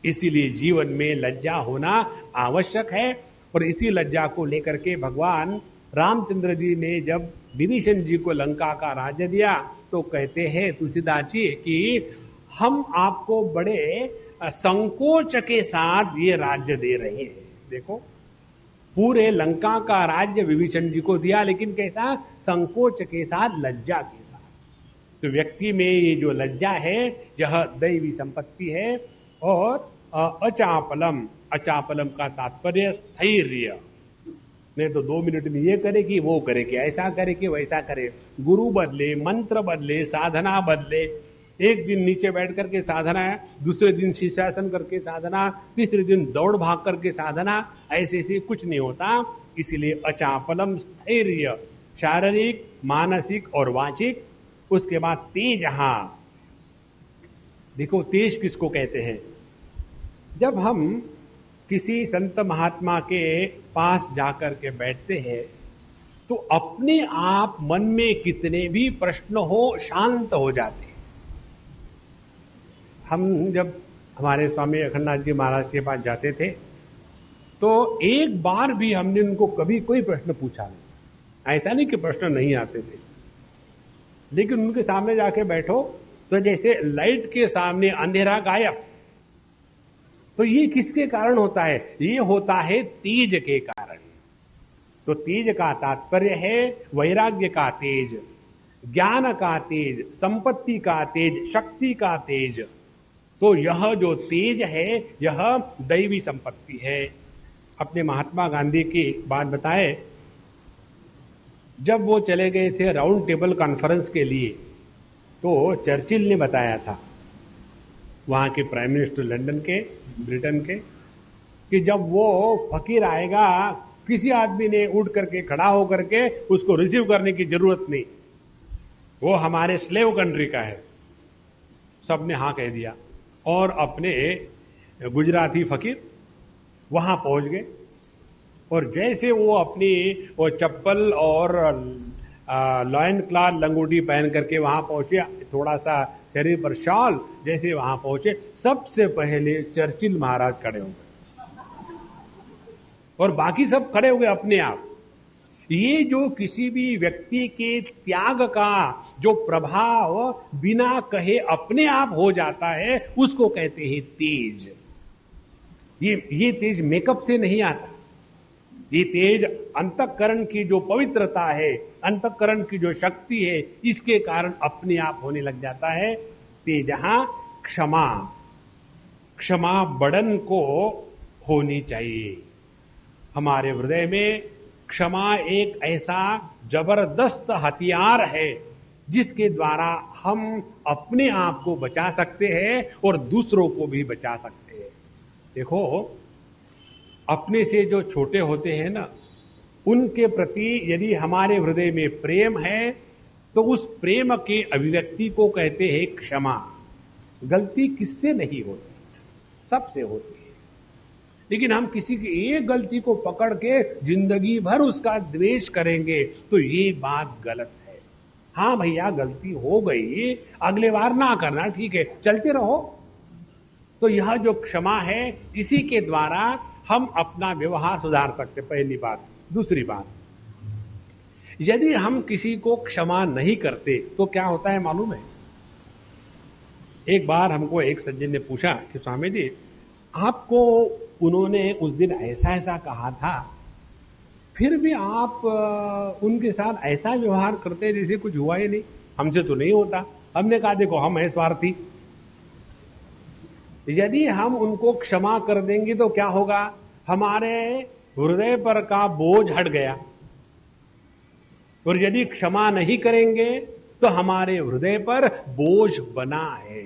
इसीलिए जीवन में लज्जा होना आवश्यक है। और इसी लज्जा को लेकर के भगवान रामचंद्र जी ने जब विभीषण जी को लंका का राज्य दिया तो कहते हैं तुलसीदास जी कि हम आपको बड़े संकोच के साथ ये राज्य दे रहे हैं। देखो, पूरे लंका का राज्य विभीषण जी को दिया, लेकिन कैसा? संकोच के साथ, लज्जा के साथ। तो व्यक्ति में ये जो लज्जा है यह दैवी संपत्ति है। और अचापलम, अचापलम का तात्पर्य स्थैर्य। नहीं तो 2 मिनट में ये करे कि वो करे कि ऐसा करे कि वैसा करे, गुरु बदले, मंत्र बदले, साधना बदले। एक दिन नीचे बैठ करके साधना है, दूसरे दिन शीर्षासन करके साधना, तीसरे दिन दौड़ भाग करके साधना, ऐसे ऐसे कुछ नहीं होता। इसीलिए अचापलम स्थैर्य, शारीरिक, मानसिक और वाचिक। उसके बाद तेज। देखो, तेज किसको कहते हैं? जब हम किसी संत महात्मा के पास जाकर के बैठते हैं तो अपने आप मन में कितने भी प्रश्न हो शांत हो जाते हैं। हम जब हमारे स्वामी अखंडनाथ जी महाराज के पास जाते थे तो एक बार भी हमने उनको कभी कोई प्रश्न पूछा नहीं। ऐसा नहीं कि प्रश्न नहीं आते थे, लेकिन उनके सामने जाके बैठो तो जैसे लाइट के सामने अंधेरा गायब। तो ये किसके कारण होता है? ये होता है तेज के कारण। तो तेज का तात्पर्य है वैराग्य का तेज, ज्ञान का तेज, संपत्ति का तेज, शक्ति का तेज। तो यह जो तेज है यह दैवी संपत्ति है। अपने महात्मा गांधी की बात बताए, जब वो चले गए थे राउंड टेबल कॉन्फ्रेंस के लिए तो चर्चिल ने बताया था, वहां के प्राइम मिनिस्टर लंदन के, ब्रिटेन के, कि जब वो फकीर आएगा किसी आदमी ने उठ करके खड़ा होकर के उसको रिसीव करने की जरूरत नहीं, वो हमारे स्लेव कंट्री का है। सबने हाँ कह दिया और अपने गुजराती फकीर वहां पहुंच गए। और जैसे वो अपनी वो चप्पल और लॉयन क्लॉथ लंगोटी पहन करके वहां पहुंचे, थोड़ा सा शरीर पर शॉल, जैसे वहां पहुंचे सबसे पहले चर्चिल महाराज खड़े हो गए और बाकी सब खड़े हो गए अपने आप। ये जो किसी भी व्यक्ति के त्याग का जो प्रभाव बिना कहे अपने आप हो जाता है उसको कहते हैं तेज। ये तेज मेकअप से नहीं आता। ये तेज अंतःकरण की जो पवित्रता है, अंतःकरण की जो शक्ति है, इसके कारण अपने आप होने लग जाता है। तेजहा क्षमा, क्षमा बड़न को होनी चाहिए। हमारे हृदय में क्षमा एक ऐसा जबरदस्त हथियार है जिसके द्वारा हम अपने आप को बचा सकते हैं और दूसरों को भी बचा सकते हैं। देखो, अपने से जो छोटे होते हैं ना, उनके प्रति यदि हमारे हृदय में प्रेम है तो उस प्रेम के अभिव्यक्ति को कहते हैं क्षमा। गलती किससे नहीं होती, सबसे होती है, लेकिन हम किसी की एक गलती को पकड़ के जिंदगी भर उसका द्वेष करेंगे तो ये बात गलत है। हाँ भैया, गलती हो गई, अगले बार ना करना, ठीक है, चलते रहो। तो यह जो क्षमा है, इसी के द्वारा हम अपना व्यवहार सुधार सकते, पहली बात। दूसरी बात, यदि हम किसी को क्षमा नहीं करते तो क्या होता है मालूम है? एक बार हमको एक सज्जन ने पूछा कि स्वामी जी, आपको उन्होंने उस दिन ऐसा ऐसा कहा था, फिर भी आप उनके साथ ऐसा व्यवहार करते जैसे कुछ हुआ ही नहीं। हमसे तो नहीं होता। हमने कहा देखो, हम हैं स्वार्थी। यदि हम उनको क्षमा कर देंगे तो क्या होगा? हमारे हृदय पर का बोझ हट गया। और यदि क्षमा नहीं करेंगे तो हमारे हृदय पर बोझ बना है।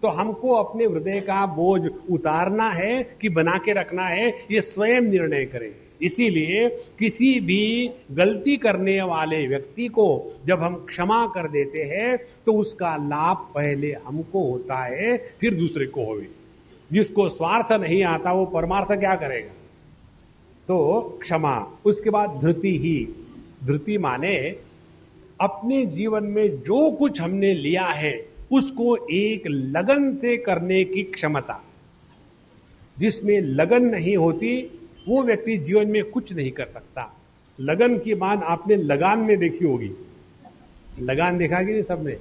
तो हमको अपने हृदय का बोझ उतारना है कि बना के रखना है, ये स्वयं निर्णय करें। इसीलिए किसी भी गलती करने वाले व्यक्ति को जब हम क्षमा कर देते हैं तो उसका लाभ पहले हमको होता है, फिर दूसरे को होवे। जिसको स्वार्थ नहीं आता वो परमार्थ क्या करेगा? तो क्षमा। उसके बाद धृति ही। धृति माने अपने जीवन में जो कुछ हमने लिया है उसको एक लगन से करने की क्षमता। जिसमें लगन नहीं होती वो व्यक्ति जीवन में कुछ नहीं कर सकता। लगन की बात आपने लगान में देखी होगी। लगान देखा कि नहीं सबने?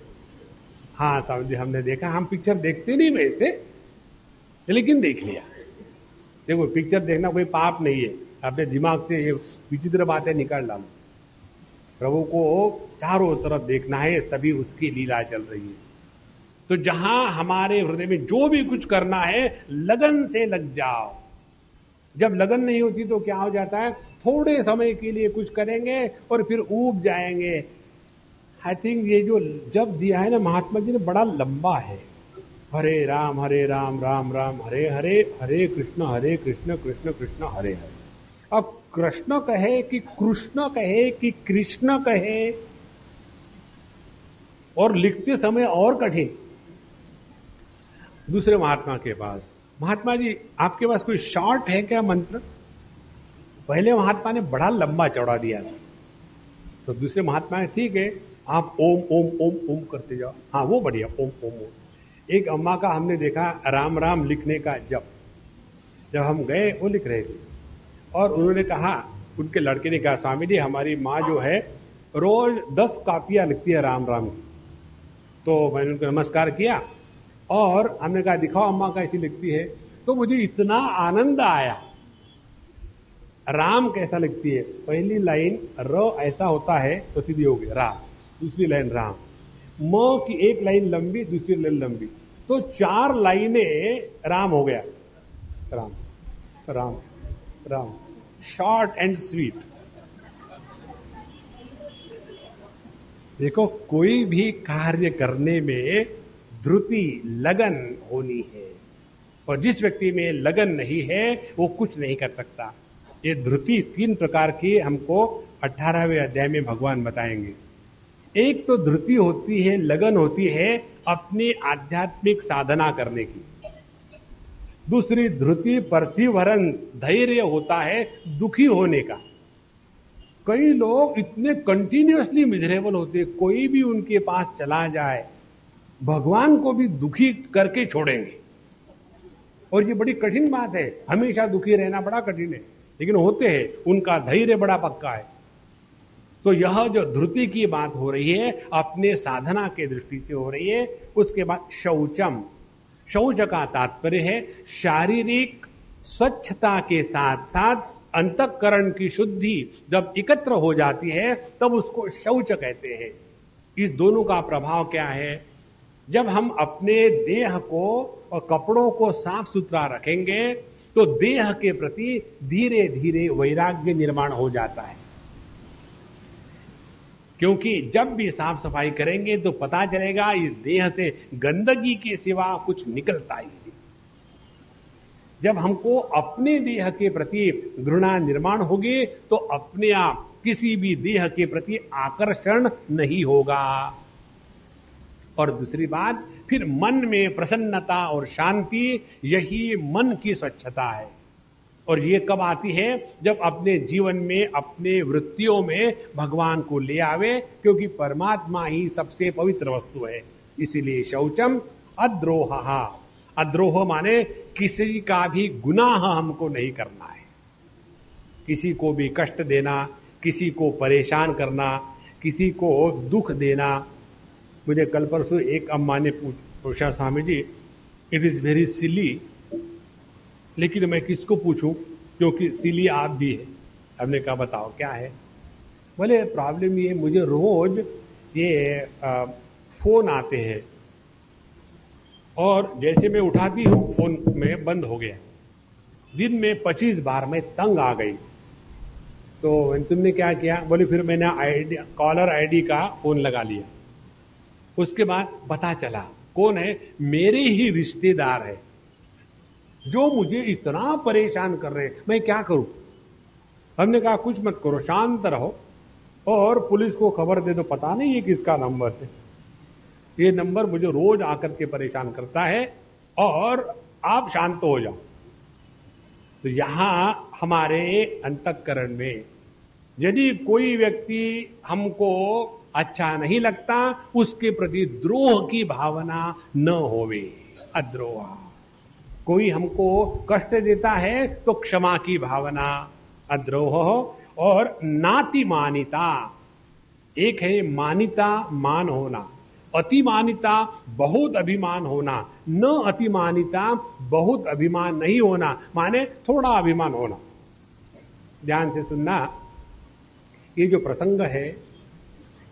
हाँ साहब जी, हमने देखा। हम पिक्चर देखते नहीं वैसे, लेकिन देख लिया। देखो, पिक्चर देखना कोई पाप नहीं है। अपने दिमाग से ये विचित्र बातें निकाल डालो। प्रभु को चारों तरफ देखना है, सभी उसकी लीला चल रही है। तो जहां हमारे हृदय में जो भी कुछ करना है, लगन से लग जाओ। जब लगन नहीं होती तो क्या हो जाता है? थोड़े समय के लिए कुछ करेंगे और फिर ऊब जाएंगे। आई थिंक ये जो जब दिया है ना महात्मा जी ने, बड़ा लंबा है। हरे राम राम राम हरे हरे, हरे कृष्ण कृष्ण कृष्ण हरे हरे। अब कृष्ण कहे कि कृष्ण कहे कि कृष्ण कहे, और लिखते समय और कठिन। दूसरे महात्मा के पास, महात्मा जी आपके पास कोई शॉर्ट है क्या मंत्र? पहले महात्मा ने बड़ा लंबा चौड़ा दिया था। तो दूसरे महात्मा ने, ठीक है, आप ओम ओम ओम ओम करते जाओ। हाँ वो बढ़िया, ओम ओम ओम। एक अम्मा का हमने देखा राम राम लिखने का जब हम गए वो लिख रहे थे, और उन्होंने कहा, उनके लड़के ने कहा, स्वामी जी हमारी माँ जो है रोज 10 कापियां लिखती है राम राम की। तो मैंने उनको नमस्कार किया और हमने कहा दिखाओ अम्मा कैसी लिखती है। तो मुझे इतना आनंद आया। राम कैसा लिखती है? पहली लाइन र ऐसा होता है तो सीधी होगी रा, दूसरी लाइन राम, म की एक लाइन लंबी, दूसरी लाइन लंबी, तो 4 लाइनें राम हो गया। Ram Ram Ram, short and sweet. देखो, कोई भी कार्य करने में धृति, लगन होनी है, और जिस व्यक्ति में लगन नहीं है वो कुछ नहीं कर सकता। ये धृति 3 प्रकार की हमको 18वें अध्याय में भगवान बताएंगे। एक तो धृति होती है, लगन होती है अपनी आध्यात्मिक साधना करने की। दूसरी धृति परसिवरेंस, धैर्य होता है दुखी होने का। कई लोग इतने कंटिन्यूअसली मिजरेबल होते, कोई भी उनके पास चला जाए भगवान को भी दुखी करके छोड़ेंगे। और ये बड़ी कठिन बात है, हमेशा दुखी रहना बड़ा कठिन है, लेकिन होते हैं, उनका धैर्य बड़ा पक्का है। तो यह जो धृति की बात हो रही है अपने साधना के दृष्टि से हो रही है। उसके बाद शौचम। शौच का तात्पर्य है शारीरिक स्वच्छता के साथ साथ अंतःकरण की शुद्धि जब एकत्र हो जाती है तब उसको शौच कहते हैं। इस दोनों का प्रभाव क्या है? जब हम अपने देह को और कपड़ों को साफ सुथरा रखेंगे तो तो देह के प्रति धीरे धीरे वैराग्य निर्माण हो जाता है। क्योंकि जब भी साफ सफाई करेंगे तो पता चलेगा इस देह से गंदगी के सिवा कुछ निकलता ही नहीं। जब हमको अपने देह के प्रति घृणा निर्माण होगी तो अपने आप किसी भी देह के प्रति आकर्षण नहीं होगा। और दूसरी बात, फिर मन में प्रसन्नता और शांति, यही मन की स्वच्छता है। और ये कब आती है? जब अपने जीवन में, अपने वृत्तियों में भगवान को ले आवे, क्योंकि परमात्मा ही सबसे पवित्र वस्तु है। इसीलिए शौचम अद्रोह। अद्रोह माने किसी का भी गुनाह हमको नहीं करना है। किसी को भी कष्ट देना, किसी को परेशान करना, किसी को दुख देना। मुझे कल परसों एक अम्मा ने पूछा, Swami ji it is very silly, लेकिन मैं किसको पूछूं, क्योंकि सिली आप भी है। हमने कहा बताओ क्या है? बोले प्रॉब्लम ये, मुझे रोज ये फोन आते हैं और जैसे मैं उठाती हूं फोन में बंद हो गया। दिन में 25 बार मैं तंग आ गई। तो तुमने क्या किया? बोले फिर मैंने कॉलर आईडी का फोन लगा लिया। उसके बाद पता चला कौन है, मेरे ही रिश्तेदार है जो मुझे इतना परेशान कर रहे हैं। मैं क्या करूं? हमने कहा कुछ मत करो, शांत रहो और पुलिस को खबर दे दो। पता नहीं ये किसका नंबर है, ये नंबर मुझे रोज आकर के परेशान करता है और आप शांत हो जाओ। तो यहां हमारे अंतःकरण में यदि कोई व्यक्ति हमको अच्छा नहीं लगता, उसके प्रति द्रोह की भावना न होवे। अद्रोह। कोई हमको कष्ट देता है तो क्षमा की भावना, अद्रोह। और नातिमानिता, एक है मानिता, मान होना। अतिमानिता, बहुत अभिमान होना। न अतिमानिता, बहुत अभिमान नहीं होना, माने थोड़ा अभिमान होना। ध्यान से सुनना, ये जो प्रसंग है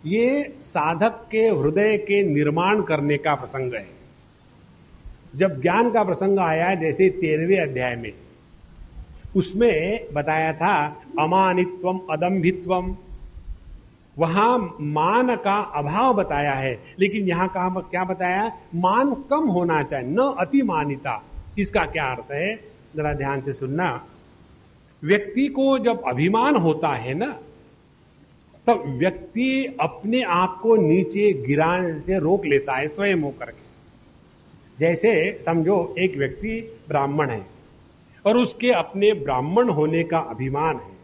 ये साधक के हृदय के निर्माण करने का प्रसंग है। जब ज्ञान का प्रसंग आया, जैसे 13वें अध्याय में, उसमें बताया था अमानित्वम अदम्भित्वम, वहां मान का अभाव बताया है। लेकिन यहां कहा क्या बताया? मान कम होना चाहिए, न अतिमानिता। इसका क्या अर्थ है? जरा ध्यान से सुनना। व्यक्ति को जब अभिमान होता है ना, तब व्यक्ति अपने आप को नीचे गिराने से रोक लेता है स्वयं होकर के। जैसे समझो एक व्यक्ति ब्राह्मण है और उसके अपने ब्राह्मण होने का अभिमान है,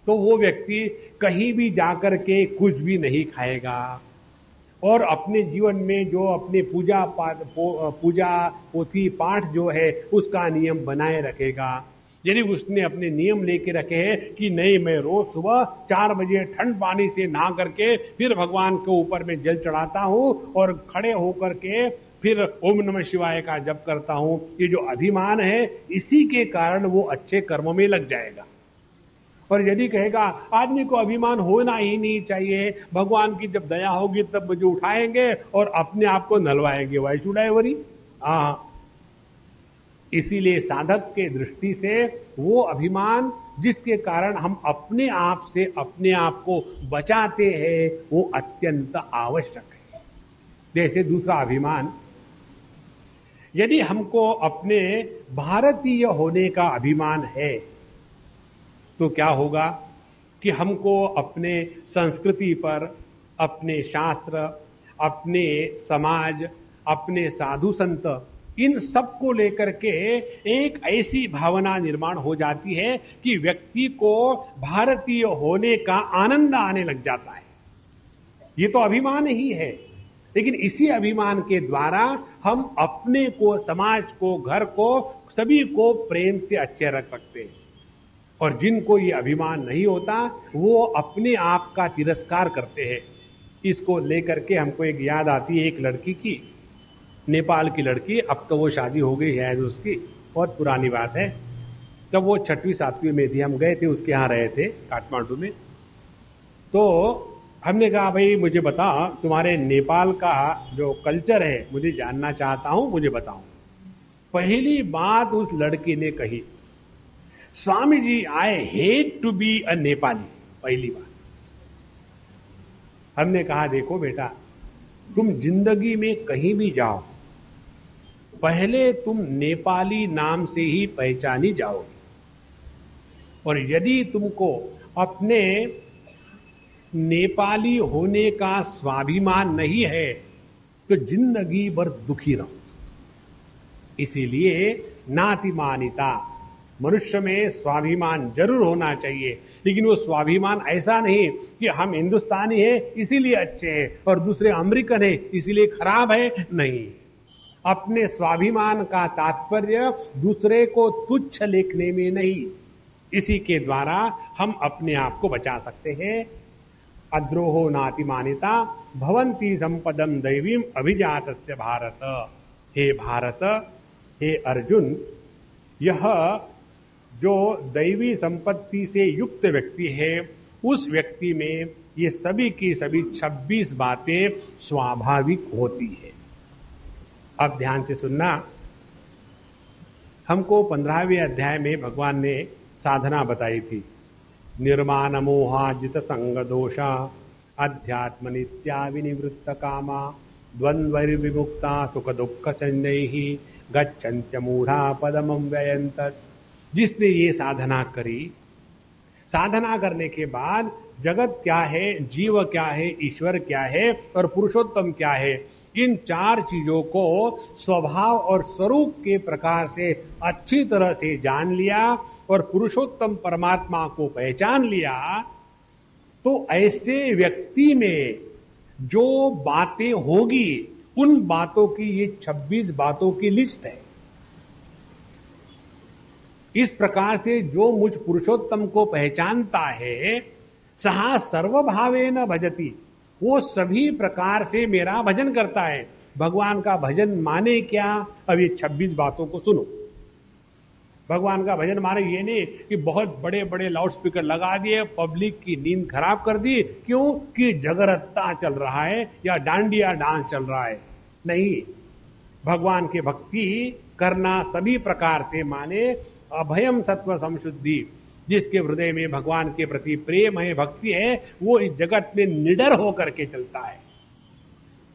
तो वो व्यक्ति कहीं भी जाकर के कुछ भी नहीं खाएगा और अपने जीवन में जो अपने पूजा पोथी पाठ जो है उसका नियम बनाए रखेगा। यदि उसने अपने नियम लेके रखे हैं कि नहीं, मैं रोज सुबह 4 बजे ठंड पानी से नहा करके फिर भगवान के ऊपर में जल चढ़ाता हूं और खड़े होकर के फिर ओम नमः शिवाय का जप करता हूं, ये जो अभिमान है इसी के कारण वो अच्छे कर्मों में लग जाएगा। और यदि कहेगा आदमी को अभिमान होना ही नहीं चाहिए, भगवान की जब दया होगी तब मुझे उठाएंगे और अपने आप को नलवाएंगे, वाई शुड आई वरी। इसीलिए साधक के दृष्टि से वो अभिमान जिसके कारण हम अपने आप से अपने आप को बचाते हैं, वो अत्यंत आवश्यक है। जैसे दूसरा अभिमान, यदि हमको अपने भारतीय होने का अभिमान है तो क्या होगा कि हमको अपने संस्कृति पर, अपने शास्त्र, अपने समाज, अपने साधु संत, इन सब को लेकर के एक ऐसी भावना निर्माण हो जाती है कि व्यक्ति को भारतीय होने का आनंद आने लग जाता है। ये तो अभिमान ही है, लेकिन इसी अभिमान के द्वारा हम अपने को, समाज को, घर को, सभी को प्रेम से अच्छे रख सकते हैं। और जिनको ये अभिमान नहीं होता वो अपने आप का तिरस्कार करते हैं। इसको लेकर के हमको एक याद आती है एक लड़की की, नेपाल की लड़की, अब तो वो शादी हो गई है उसकी, बहुत पुरानी बात है। जब वो 6वीं 7वीं में थी, हम गए थे उसके यहाँ रहे थे काठमांडू में, तो हमने कहा भाई मुझे बता तुम्हारे नेपाल का जो कल्चर है मुझे जानना चाहता हूं, मुझे बताओ। पहली बात उस लड़की ने कही, Swami ji I hate to be a Nepali. पहली बात हमने कहा, देखो बेटा, तुम जिंदगी में कहीं भी जाओ, पहले तुम नेपाली नाम से ही पहचानी जाओगे, और यदि तुमको अपने नेपाली होने का स्वाभिमान नहीं है तो जिंदगी भर दुखी रहो। इसीलिए नातिमानिता, मनुष्य में स्वाभिमान जरूर होना चाहिए, लेकिन वो स्वाभिमान ऐसा नहीं कि हम हिंदुस्तानी हैं इसीलिए अच्छे हैं और दूसरे अमेरिकन हैं इसीलिए खराब है। नहीं, अपने स्वाभिमान का तात्पर्य दूसरे को तुच्छ लिखने में नहीं, इसी के द्वारा हम अपने आप को बचा सकते हैं। अद्रोहो नातिमानिता भवंती संपदम दैवीम अभिजातस्य भारत। हे भारत, हे अर्जुन, यह जो दैवी संपत्ति से युक्त व्यक्ति है, उस व्यक्ति में ये सभी की सभी 26 बातें स्वाभाविक होती है। अब ध्यान से सुनना, हमको 15वें अध्याय में भगवान ने साधना बताई थी। निर्माण मोहाजित संग दोषा अध्यात्म नित्या विनिवृत्त कामा द्वंद्वैर्विमुक्ता सुख दुख संजयी गच्छन्त्य मूढ़ा पदमं व्ययंत। जिसने ये साधना करी, साधना करने के बाद जगत क्या है, जीव क्या है, ईश्वर क्या है और पुरुषोत्तम क्या है, इन 4 चीजों को स्वभाव और स्वरूप के प्रकार से अच्छी तरह से जान लिया और पुरुषोत्तम परमात्मा को पहचान लिया, तो ऐसे व्यक्ति में जो बातें होगी उन बातों की ये 26 बातों की लिस्ट है। इस प्रकार से जो मुझ पुरुषोत्तम को पहचानता है, सहा सर्वभावेन भजति, वो सभी प्रकार से मेरा भजन करता है। भगवान का भजन माने क्या? अब ये 26 बातों को सुनो। भगवान का भजन माने ये नहीं कि बहुत बड़े बड़े लाउड स्पीकर लगा दिए, पब्लिक की नींद खराब कर दी, क्यों कि जगरत्ता चल रहा है या डांडिया डांस चल रहा है। नहीं, भगवान के भक्ति करना सभी प्रकार से माने अभयम सत्व संशुद्धि। जिसके हृदय में भगवान के प्रति प्रेम है, भक्ति है, वो इस जगत में निडर होकर के चलता है।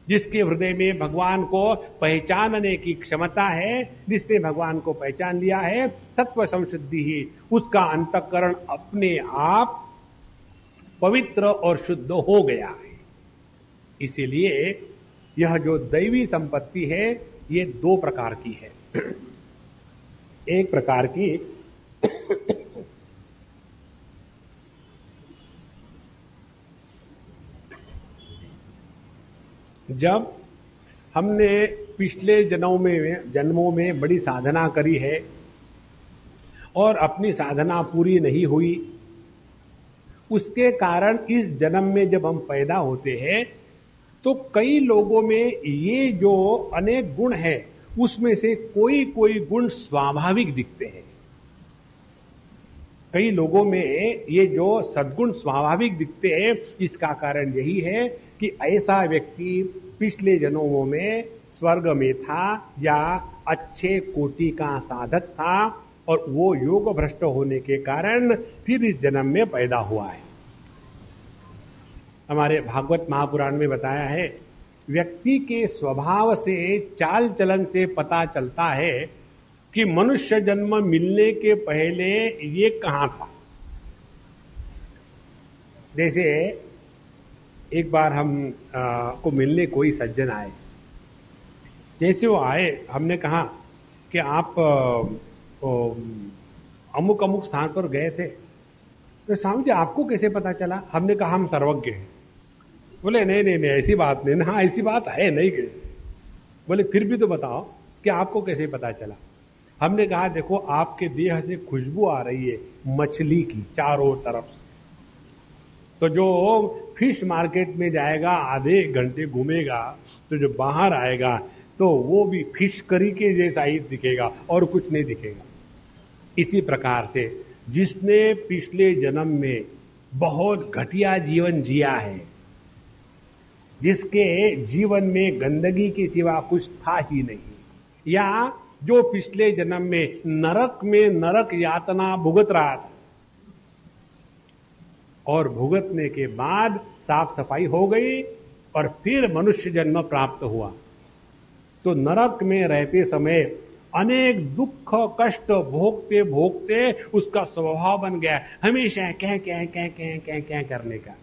जिसके हृदय में भगवान को पहचानने की क्षमता है, जिसने भगवान को पहचान लिया है, सत्व संशुद्धि ही, उसका अंतःकरण अपने आप पवित्र और शुद्ध हो गया है। इसीलिए यह जो दैवी संपत्ति है, ये 2 प्रकार की है। एक प्रकार की जब हमने पिछले जन्मों में बड़ी साधना करी है और अपनी साधना पूरी नहीं हुई, उसके कारण इस जन्म में जब हम पैदा होते हैं तो कई लोगों में ये जो अनेक गुण है उसमें से कोई कोई गुण स्वाभाविक दिखते हैं। कई लोगों में ये जो सद्गुण स्वाभाविक दिखते हैं, इसका कारण यही है कि ऐसा व्यक्ति पिछले जन्मों में स्वर्ग में था या अच्छे कोटि का साधक था और वो योग भ्रष्ट होने के कारण फिर इस जन्म में पैदा हुआ है। हमारे भागवत महापुराण में बताया है, व्यक्ति के स्वभाव से, चाल चलन से पता चलता है कि मनुष्य जन्म मिलने के पहले ये कहां था। जैसे एक बार हम को मिलने कोई सज्जन आए। जैसे वो आए, हमने कहा कि आप अमुक अमुक स्थान पर गए थे, तो स्वामी जी आपको कैसे पता चला? हमने कहा हम सर्वज्ञ हैं। बोले नहीं नहीं नहीं, ऐसी बात नहीं ना। हाँ, ऐसी बात है नहीं। बोले फिर भी तो बताओ कि आपको कैसे पता चला? हमने कहा देखो, आपके देह से खुशबू आ रही है मछली की चारों तरफ से। तो जो फिश मार्केट में जाएगा, आधे घंटे घूमेगा, तो जो बाहर आएगा तो वो भी फिश करी के जैसा ही दिखेगा और कुछ नहीं दिखेगा। इसी प्रकार से जिसने पिछले जन्म में बहुत घटिया जीवन जिया है, जिसके जीवन में गंदगी के सिवा कुछ था ही नहीं, या जो पिछले जन्म में नरक यातना भुगत रहा था, और भुगतने के बाद साफ सफाई हो गई और फिर मनुष्य जन्म प्राप्त हुआ, तो नरक में रहते समय अनेक दुख कष्ट भोगते भोगते उसका स्वभाव बन गया हमेशा कह करने का।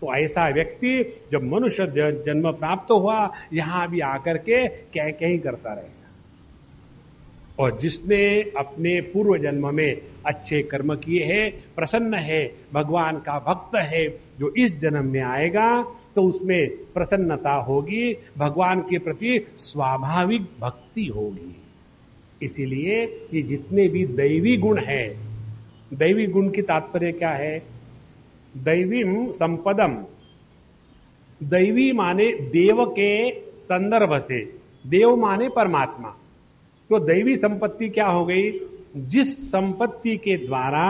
तो ऐसा व्यक्ति जब मनुष्य जन्म प्राप्त हुआ, यहां भी आकर के कह ही करता रहेगा। और जिसने अपने पूर्व जन्म में अच्छे कर्म किए हैं, प्रसन्न है, भगवान का भक्त है, जो इस जन्म में आएगा तो उसमें प्रसन्नता होगी, भगवान के प्रति स्वाभाविक भक्ति होगी। इसीलिए ये जितने भी दैवी गुण है, दैवी गुण की तात्पर्य क्या है? दैवीम संपदम, दैवी माने देव के संदर्भ से, देव माने परमात्मा। तो दैवी संपत्ति क्या हो गई? जिस संपत्ति के द्वारा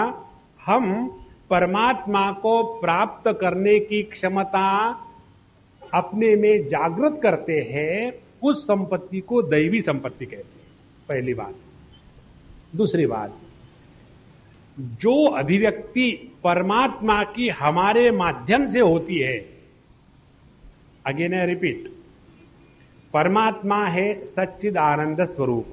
हम परमात्मा को प्राप्त करने की क्षमता अपने में जागृत करते हैं, उस संपत्ति को दैवी संपत्ति कहते हैं। पहली बात। दूसरी बात, जो अभिव्यक्ति परमात्मा की हमारे माध्यम से होती है, अगेन आई रिपीट, परमात्मा है सच्चिदानंद स्वरूप,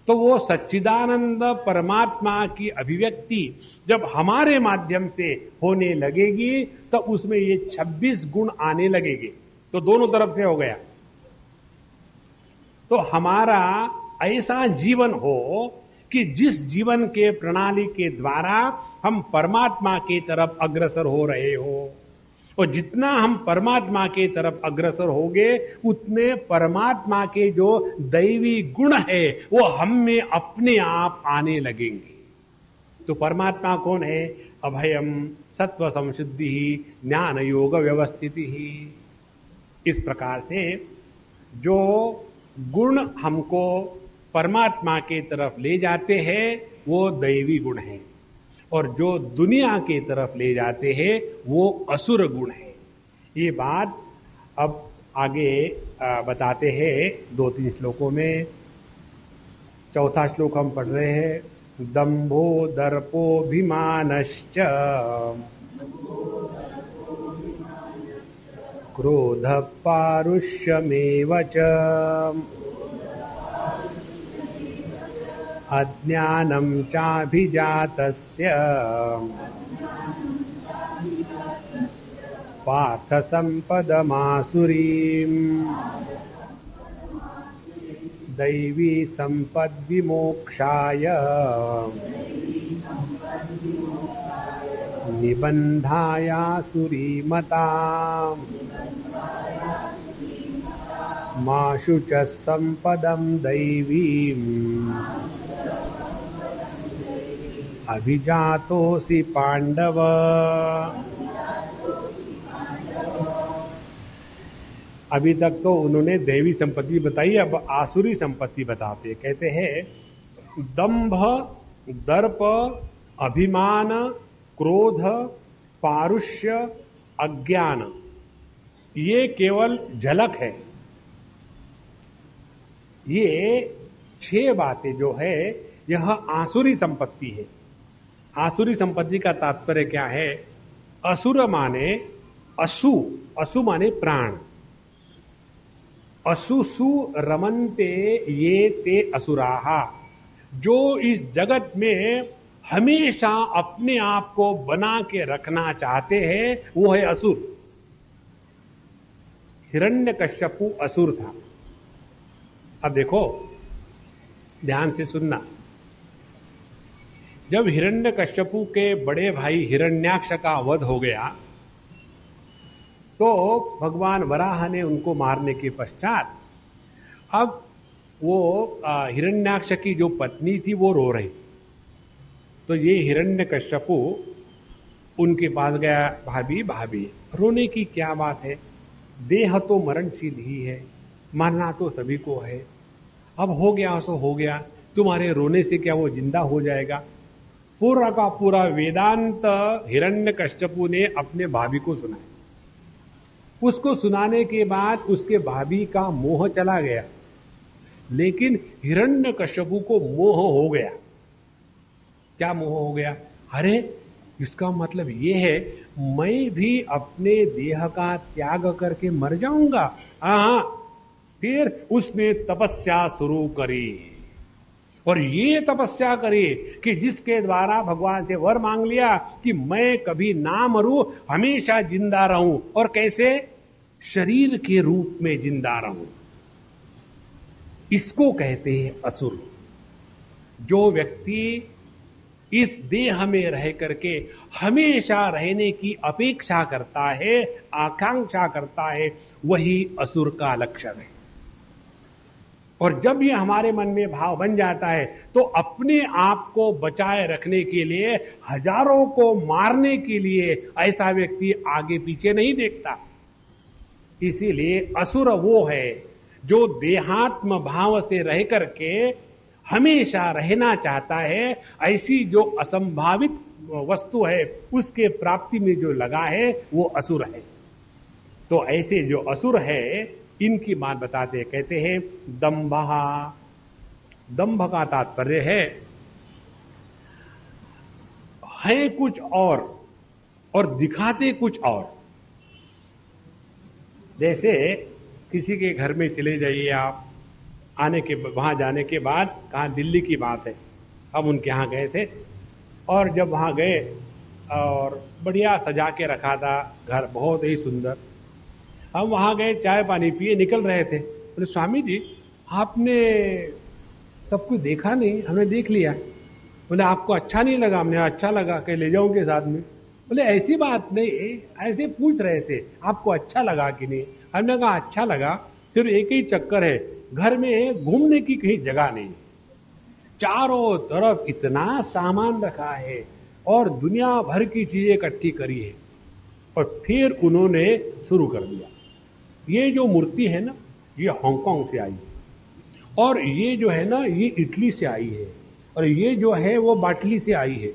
तो वो सच्चिदानंद परमात्मा की अभिव्यक्ति जब हमारे माध्यम से होने लगेगी तो उसमें ये 26 गुण आने लगेंगे। तो दोनों तरफ से हो गया। तो हमारा ऐसा जीवन हो कि जिस जीवन के प्रणाली के द्वारा हम परमात्मा की तरफ अग्रसर हो रहे हो, और जितना हम परमात्मा की तरफ अग्रसर होंगे उतने परमात्मा के जो दैवी गुण है वो हम में अपने आप आने लगेंगे। तो परमात्मा कौन है? अभयम, सत्व संशुद्धि, ज्ञान योग व्यवस्थिति ही। इस प्रकार से जो गुण हमको परमात्मा की तरफ ले जाते हैं वो दैवी गुण है, और जो दुनिया की तरफ ले जाते हैं वो असुर गुण है। ये बात अब आगे बताते हैं 2-3 श्लोकों में। चौथा श्लोक हम पढ़ रहे हैं। दंभो दर्पोभिमानश्च क्रोध पारुष्यमेव च अज्ञानं चाभिजातस्य पार्थ संपदमासुरीम् दैवी संपद्विमोक्षाय निबन्धायासुरीमताम् माशु च संपदं दैवीम् अभिजातोऽसि पांडव। अभी तक तो उन्होंने दैवी संपत्ति बताई, अब आसुरी संपत्ति बताते हैं। कहते हैं दंभ, दर्प, अभिमान, क्रोध, पारुष्य, अज्ञान, ये केवल झलक है। ये 6 बातें जो है यह आसुरी संपत्ति है। आसुरी संपत्ति का तात्पर्य क्या है? असुर माने असु, असु माने प्राण। असुसु रमन्ते ये ते असुराहा, जो इस जगत में हमेशा अपने आप को बना के रखना चाहते हैं वो है असुर। हिरण्यकश्यपु असुर था। अब देखो, ध्यान से सुनना। जब हिरण्यकश्यपु के बड़े भाई हिरण्याक्ष का वध हो गया तो भगवान वराह ने उनको मारने के पश्चात अब वो हिरण्याक्ष की जो पत्नी थी वो रो रही। तो ये हिरण्यकश्यपु उनके पास गया, भाभी भाभी रोने की क्या बात है, देह तो मरणशील ही है, मरना तो सभी को है, अब हो गया सो हो गया, तुम्हारे रोने से क्या वो जिंदा हो जाएगा। पूरा का पूरा वेदांत हिरण्यकश्यपु ने अपने भाभी को सुनाया। उसको सुनाने के बाद उसके भाभी का मोह चला गया। लेकिन हिरण्यकश्यपु को मोह हो गया। क्या मोह हो गया? अरे इसका मतलब ये है मैं भी अपने देह का त्याग करके मर जाऊंगा। हाँ, फिर उसने तपस्या शुरू करी और ये तपस्या करी कि जिसके द्वारा भगवान से वर मांग लिया कि मैं कभी ना मरूं, हमेशा जिंदा रहूं। और कैसे? शरीर के रूप में जिंदा रहूं। इसको कहते हैं असुर। जो व्यक्ति इस देह में रह करके हमेशा रहने की अपेक्षा करता है, आकांक्षा करता है, वही असुर का लक्षण है। और जब ये हमारे मन में भाव बन जाता है तो अपने आप को बचाए रखने के लिए, हजारों को मारने के लिए ऐसा व्यक्ति आगे पीछे नहीं देखता। इसीलिए असुर वो है जो देहात्म भाव से रह करके हमेशा रहना चाहता है। ऐसी जो असंभावित वस्तु है उसके प्राप्ति में जो लगा है वो असुर है। तो ऐसे जो असुर है इनकी बात बताते हैं, कहते हैं दंभा। दंभ का तात्पर्य है कुछ और दिखाते कुछ और। जैसे किसी के घर में चले जाइए आप, वहां जाने के बाद, कहा दिल्ली की बात है, हम उनके यहां गए थे और जब वहां गए और बढ़िया सजा के रखा था घर, बहुत ही सुंदर। हम वहां गए, चाय पानी पिए, निकल रहे थे। बोले स्वामी जी आपने सब कुछ देखा नहीं? हमने देख लिया। बोले आपको अच्छा नहीं लगा? हमने अच्छा लगा, कहीं ले जाऊंगे साथ में। बोले ऐसी बात नहीं, ऐसे पूछ रहे थे आपको अच्छा लगा कि नहीं? हमने कहा अच्छा लगा, सिर्फ एक ही चक्कर है, घर में घूमने की कहीं जगह नहीं, चारों तरफ इतना सामान रखा है और दुनिया भर की चीजें इकट्ठी करी है। और फिर उन्होंने शुरू कर दिया, ये जो मूर्ति है ना ये हांगकांग से आई है, और ये जो है ना ये इटली से आई है, और ये जो है वो बाटली से आई है,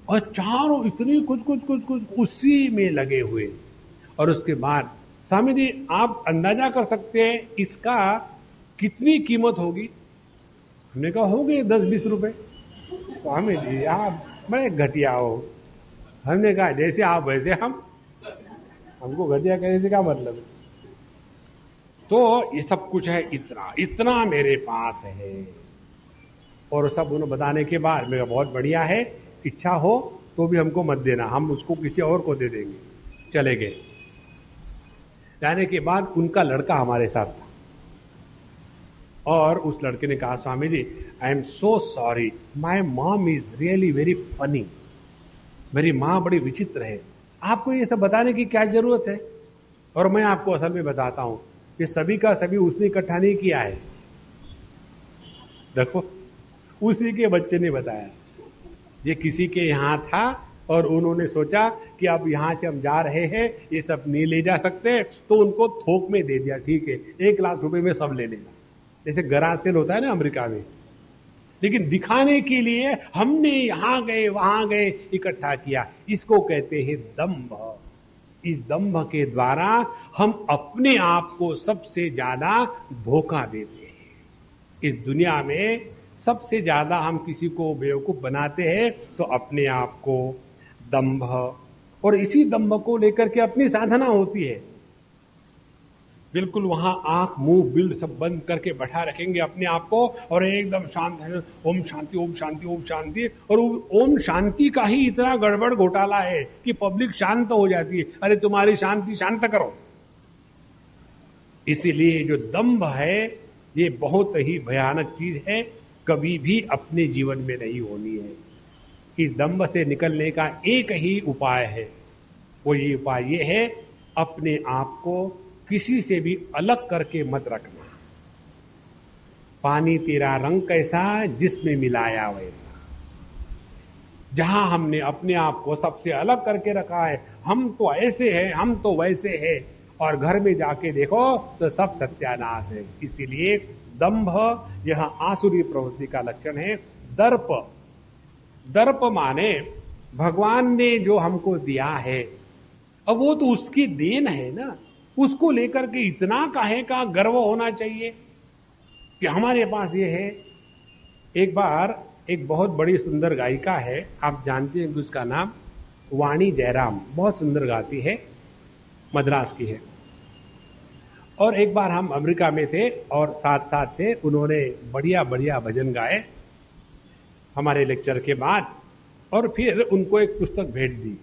और चारों इतनी कुछ उसी में लगे हुए। और उसके बाद स्वामी जी आप अंदाजा कर सकते हैं इसका कितनी कीमत होगी? हमने कहा होंगे 10-20 रुपए। स्वामी जी आप बड़े घटिया हो। हमने कहा जैसे आप वैसे हम, हमको घटिया कहने से क्या मतलब है? तो ये सब कुछ है, इतना इतना मेरे पास है। और सब उन्होंने बताने के बाद मेरा बहुत बढ़िया है, इच्छा हो तो भी हमको मत देना, हम उसको किसी और को दे देंगे। चले गए। जाने के बाद उनका लड़का हमारे साथ था और उस लड़के ने कहा Swami ji I am so sorry, my mom is really very funny. मेरी माँ बड़ी विचित्र है, आपको ये सब बताने की क्या जरूरत है? और मैं आपको असल में बताता हूं, ये सभी का सभी उसने इकट्ठा नहीं किया है। देखो उसी के बच्चे ने बताया, ये किसी के यहां था और उन्होंने सोचा कि अब यहां से हम जा रहे हैं, ये सब नहीं ले जा सकते, तो उनको थोक में दे दिया, ठीक है 1 लाख रुपए में सब ले लेना, जैसे गराज सेल होता है ना अमेरिका में। लेकिन दिखाने के लिए हमने यहां गए वहां गए इकट्ठा किया। इसको कहते हैं दंभ। इस दंभ के द्वारा हम अपने आप को सबसे ज्यादा धोखा देते हैं। इस दुनिया में सबसे ज्यादा हम किसी को बेवकूफ बनाते हैं तो अपने आप को। दंभ, और इसी दंभ को लेकर के अपनी साधना होती है। बिल्कुल वहां आंख मुंह बिल्ड सब बंद करके बैठा रखेंगे अपने आप को और एकदम शांत है, ओम शांति ओम शांति ओम शांति। और ओम शांति का ही इतना गड़बड़ घोटाला है कि पब्लिक शांत हो जाती है। अरे तुम्हारी शांति शांत करो। इसीलिए जो दंभ है ये बहुत ही भयानक चीज है, कभी भी अपने जीवन में नहीं होनी है। इस दंभ से निकलने का एक ही उपाय है, वो ये उपाय ये है अपने आप को किसी से भी अलग करके मत रखना। पानी तेरा रंग कैसा जिसमें मिलाया वैसा। जहां हमने अपने आप को सबसे अलग करके रखा है, हम तो ऐसे हैं हम तो वैसे हैं, और घर में जाके देखो तो सब सत्यानाश है। इसीलिए दंभ यह आसुरी प्रवृत्ति का लक्षण है। दर्प, दर्प माने भगवान ने जो हमको दिया है अब वो तो उसकी देन है ना, उसको लेकर के इतना काहे का गर्व होना चाहिए? कि हमारे पास ये है। एक बार एक बहुत बड़ी सुंदर गायिका है, आप जानते हैं उसका नाम वाणी जयराम, बहुत सुंदर गाती है, मद्रास की है। और एक बार हम अमेरिका में थे और साथ साथ थे, उन्होंने बढ़िया बढ़िया भजन गाए हमारे लेक्चर के बाद, और फिर उनको एक पुस्तक भेज दी।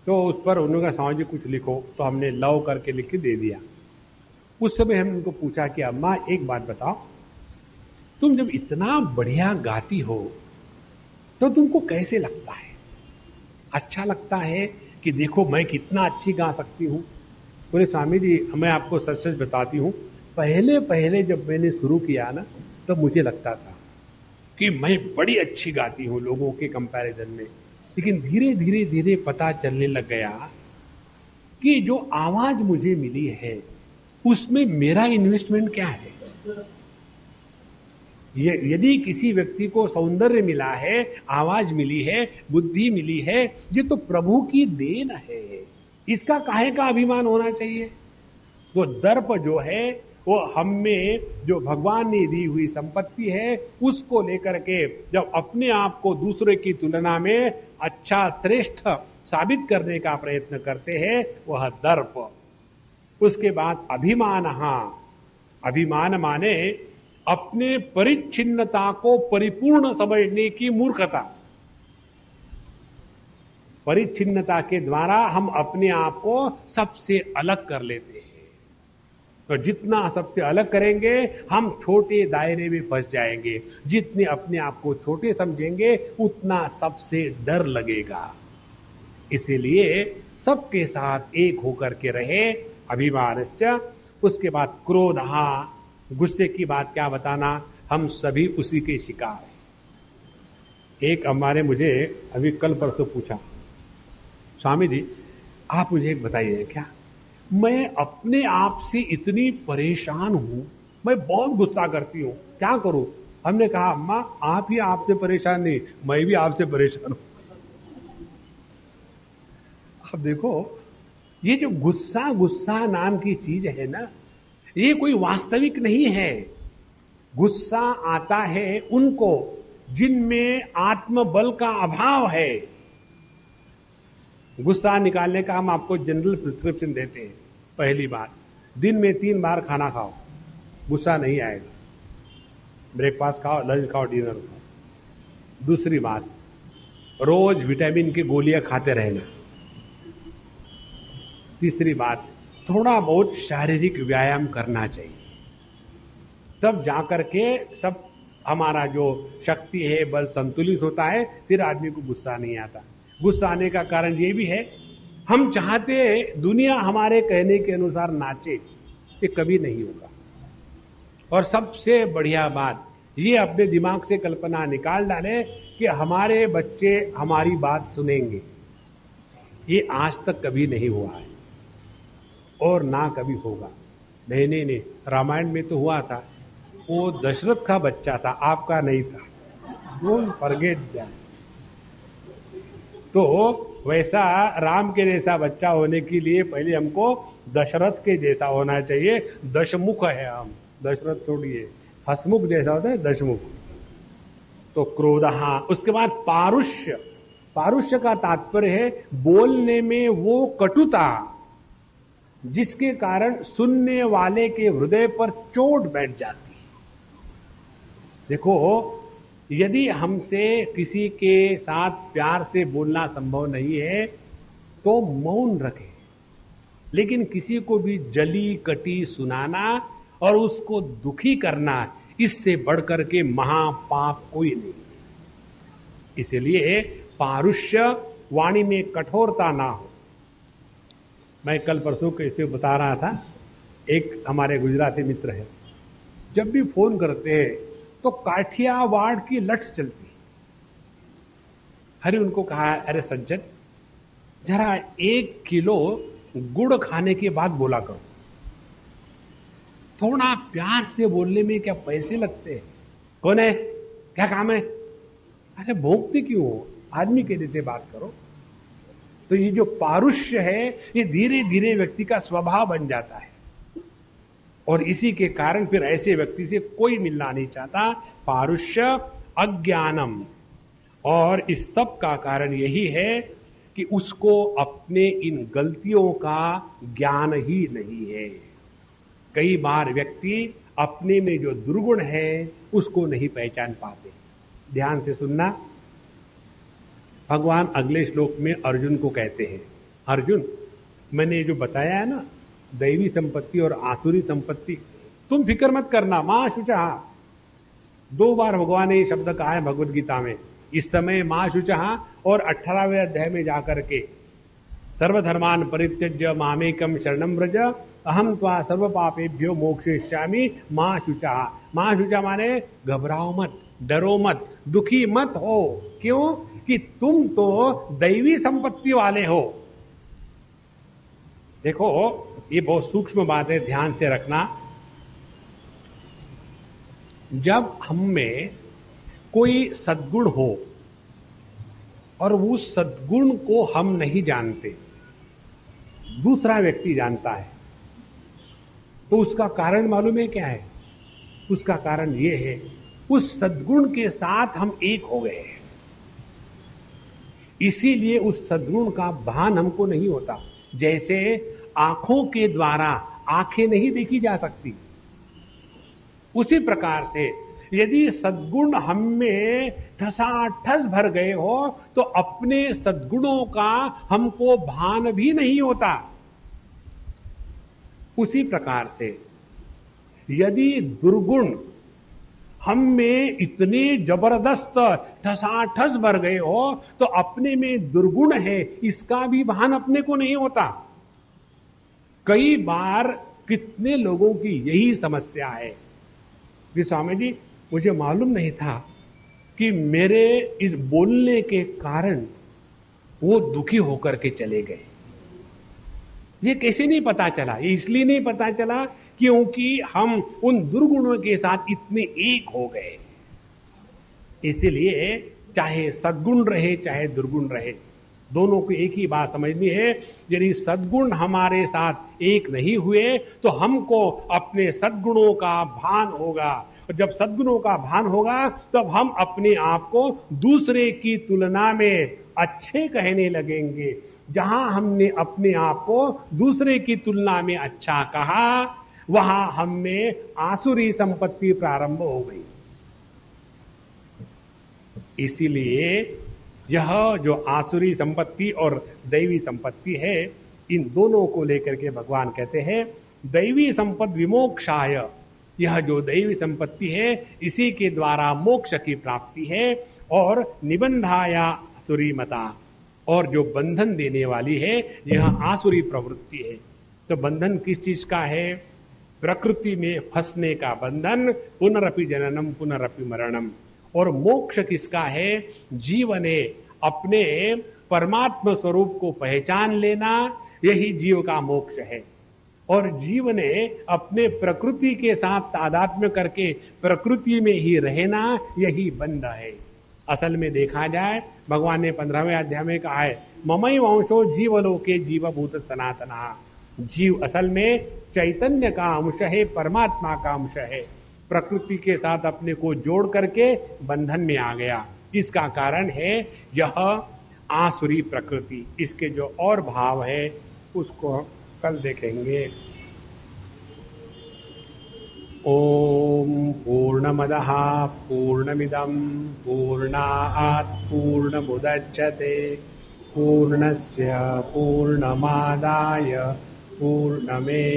तो उस पर उन्होंने कहा स्वामी जी कुछ लिखो, तो हमने लव करके लिख के दे दिया। उस समय हमने उनको पूछा कि अम्मा एक बात बताओ, तुम जब इतना बढ़िया गाती हो तो तुमको कैसे लगता है? अच्छा लगता है कि देखो मैं कितना अच्छी गा सकती हूं? बोले स्वामी जी मैं आपको सच सच बताती हूं, पहले पहले जब मैंने शुरू किया ना, तो मुझे लगता था कि मैं बड़ी अच्छी गाती हूं लोगों के कंपैरिजन में। लेकिन धीरे धीरे धीरे पता चलने लग गया कि जो आवाज मुझे मिली है उसमें मेरा इन्वेस्टमेंट क्या है। यदि किसी व्यक्ति को सौंदर्य मिला है, आवाज मिली है, बुद्धि मिली है, ये तो प्रभु की देन है, इसका काहे का अभिमान होना चाहिए। तो दर्प जो है वो हम में जो भगवान ने दी हुई संपत्ति है उसको लेकर के जब अपने आप को दूसरे की तुलना में अच्छा श्रेष्ठ साबित करने का प्रयत्न करते हैं, वह दर्प। उसके बाद अभिमान, अभिमान माने अपने परिच्छिन्नता को परिपूर्ण समझने की मूर्खता। परिच्छिन्नता के द्वारा हम अपने आप को सबसे अलग कर लेते हैं। तो जितना सबसे अलग करेंगे हम छोटे दायरे में फंस जाएंगे। जितने अपने आप को छोटे समझेंगे उतना सबसे डर लगेगा। इसीलिए सबके साथ एक होकर के रहे, अभिमानश्च। उसके बाद क्रोध, गुस्से की बात क्या बताना, हम सभी उसी के शिकार हैं। एक हमारे मुझे अभी कल परसों पूछा, स्वामी जी आप मुझे एक बताइए, क्या मैं अपने आप से इतनी परेशान हूं, मैं बहुत गुस्सा करती हूं, क्या करूं? हमने कहा अम्मा आप ही आपसे परेशान नहीं, मैं भी आपसे परेशान हूं। अब देखो ये जो गुस्सा गुस्सा नाम की चीज है ना, ये कोई वास्तविक नहीं है। गुस्सा आता है उनको जिनमें आत्मबल का अभाव है। गुस्सा निकालने का हम आपको जनरल प्रिस्क्रिप्शन देते हैं। पहली बात, दिन में 3 बार खाना खाओ, गुस्सा नहीं आएगा। ब्रेकफास्ट खाओ, लंच खाओ, डिनर खाओ। दूसरी बात, रोज विटामिन की गोलियां खाते रहना। तीसरी बात, थोड़ा बहुत शारीरिक व्यायाम करना चाहिए, तब जाकर के सब हमारा जो शक्ति है, बल संतुलित होता है, फिर आदमी को गुस्सा नहीं आता। गुस्सा आने का कारण ये भी है, हम चाहते दुनिया हमारे कहने के अनुसार नाचे, ये कभी नहीं होगा। और सबसे बढ़िया बात, ये अपने दिमाग से कल्पना निकाल डाले कि हमारे बच्चे हमारी बात सुनेंगे। ये आज तक कभी नहीं हुआ है और ना कभी होगा। नहीं, रामायण में तो हुआ था, वो दशरथ का बच्चा था, आपका नहीं था। Don't forget that. तो वैसा राम के जैसा बच्चा होने के लिए पहले हमको दशरथ के जैसा होना चाहिए। दशमुख है हम, दशरथ थोड़ी, हसमुख जैसा होता है दशमुख। तो क्रोध, उसके बाद पारुष्य। पारुष्य का तात्पर्य है बोलने में वो कटुता जिसके कारण सुनने वाले के हृदय पर चोट बैठ जाती है। देखो, यदि हमसे किसी के साथ प्यार से बोलना संभव नहीं है तो मौन रखें, लेकिन किसी को भी जली कटी सुनाना और उसको दुखी करना, इससे बढ़कर के महापाप कोई नहीं। इसलिए पारुष्य, वाणी में कठोरता ना हो। मैं कल परसों कैसे बता रहा था, एक हमारे गुजराती मित्र है, जब भी फोन करते हैं तो काठियावाड़ की लठ चलती। हरे उनको कहा, अरे सज्जन जरा 1 किलो गुड़ खाने के बाद बोला करो, थोड़ा प्यार से बोलने में क्या पैसे लगते हैं? कौन है, क्या काम है? अरे भोंकते क्यों हो, आदमी के जैसे बात करो। तो ये जो पारुष्य है, ये धीरे धीरे व्यक्ति का स्वभाव बन जाता है। और इसी के कारण फिर ऐसे व्यक्ति से कोई मिलना नहीं चाहता। पारुष्य, अज्ञानम, और इस सब का कारण यही है कि उसको अपने इन गलतियों का ज्ञान ही नहीं है। कई बार व्यक्ति अपने में जो दुर्गुण है उसको नहीं पहचान पाते। ध्यान से सुनना। भगवान अगले श्लोक में अर्जुन को कहते हैं, अर्जुन, मैंने जो बताया है ना, दैवी संपत्ति और आसुरी संपत्ति, तुम फिक्र मत करना। मां शुचः, 2 बार भगवान ने ये शब्द कहा है भगवद गीता में। इस समय मां शुचः, और 18वें अध्याय में जाकर के सर्वधर्मान परित्यज्य मामेकम शरणं व्रज अहम त्वा सर्व पापेभ्यो मोक्षयिष्यामि मां शुचः। मां शुचः माने घबराओ मत, डरो मत, दुखी मत हो। क्यों? कि तुम तो दैवी संपत्ति वाले हो। देखो, ये बहुत सूक्ष्म बात है, ध्यान से रखना। जब हम में कोई सद्गुण हो और उस सद्गुण को हम नहीं जानते, दूसरा व्यक्ति जानता है, तो उसका कारण मालूम है क्या है? उसका कारण ये है, उस सद्गुण के साथ हम एक हो गए हैं। इसीलिए उस सद्गुण का भान हमको नहीं होता। जैसे आंखों के द्वारा आंखें नहीं देखी जा सकती, उसी प्रकार से यदि सद्गुण हम में ठसाठस भर गए हो तो अपने सद्गुणों का हमको भान भी नहीं होता। उसी प्रकार से यदि दुर्गुण हम में इतने जबरदस्त ठसाठस भर गए हो तो अपने में दुर्गुण है इसका भी भान अपने को नहीं होता। कई बार कितने लोगों की यही समस्या है कि स्वामी जी, मुझे मालूम नहीं था कि मेरे इस बोलने के कारण वो दुखी होकर के चले गए। ये कैसे नहीं पता चला? ये इसलिए नहीं पता चला क्योंकि हम उन दुर्गुणों के साथ इतने एक हो गए। इसलिए चाहे सद्गुण रहे चाहे दुर्गुण रहे, दोनों को एक ही बात समझनी है। यदि सद्गुण हमारे साथ एक नहीं हुए तो हमको अपने सद्गुणों का भान होगा, और जब सद्गुणों का भान होगा तब हम अपने आप को दूसरे की तुलना में अच्छे कहने लगेंगे। जहां हमने अपने आप को दूसरे की तुलना में अच्छा कहा, वहां हम में आसुरी संपत्ति प्रारंभ हो गई। इसीलिए यह जो आसुरी संपत्ति और दैवी संपत्ति है, इन दोनों को लेकर के भगवान कहते हैं दैवी संपत्ति विमोक्षाय। यह जो दैवी संपत्ति है इसी के द्वारा मोक्ष की प्राप्ति है। और निबंधाया आसुरी मता, और जो बंधन देने वाली है यह आसुरी प्रवृत्ति है। तो बंधन किस चीज का है? प्रकृति में फंसने का बंधन, पुनरपि जननम पुनरपि मरणम। और मोक्ष किसका है? जीवने अपने परमात्मा स्वरूप को पहचान लेना, यही जीव का मोक्ष है। और जीव ने अपने प्रकृति के साथ तादात्म्य करके प्रकृति में ही रहना, यही बंध है। असल में देखा जाए, भगवान ने 15वें अध्याय में कहा है ममई वंशो जीवलोके जीवभूत सनातना। जीव असल में चैतन्य का अंश है, परमात्मा का अंश है। प्रकृति के साथ अपने को जोड़ करके बंधन में आ गया। इसका कारण है यह आसुरी प्रकृति। इसके जो और भाव है उसको कल देखेंगे। ओम पूर्णमदः पूर्णमिदं पूर्णात् पूर्णमुदच्यते पूर्णस्य पूर्णमादाय पूर्णमेवावशिष्यते।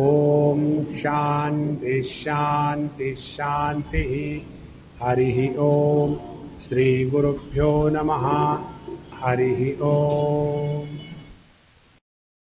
ओम शांति शांति शांति। हरि ओम। श्री गुरुभ्यो नमः। हरि ओम।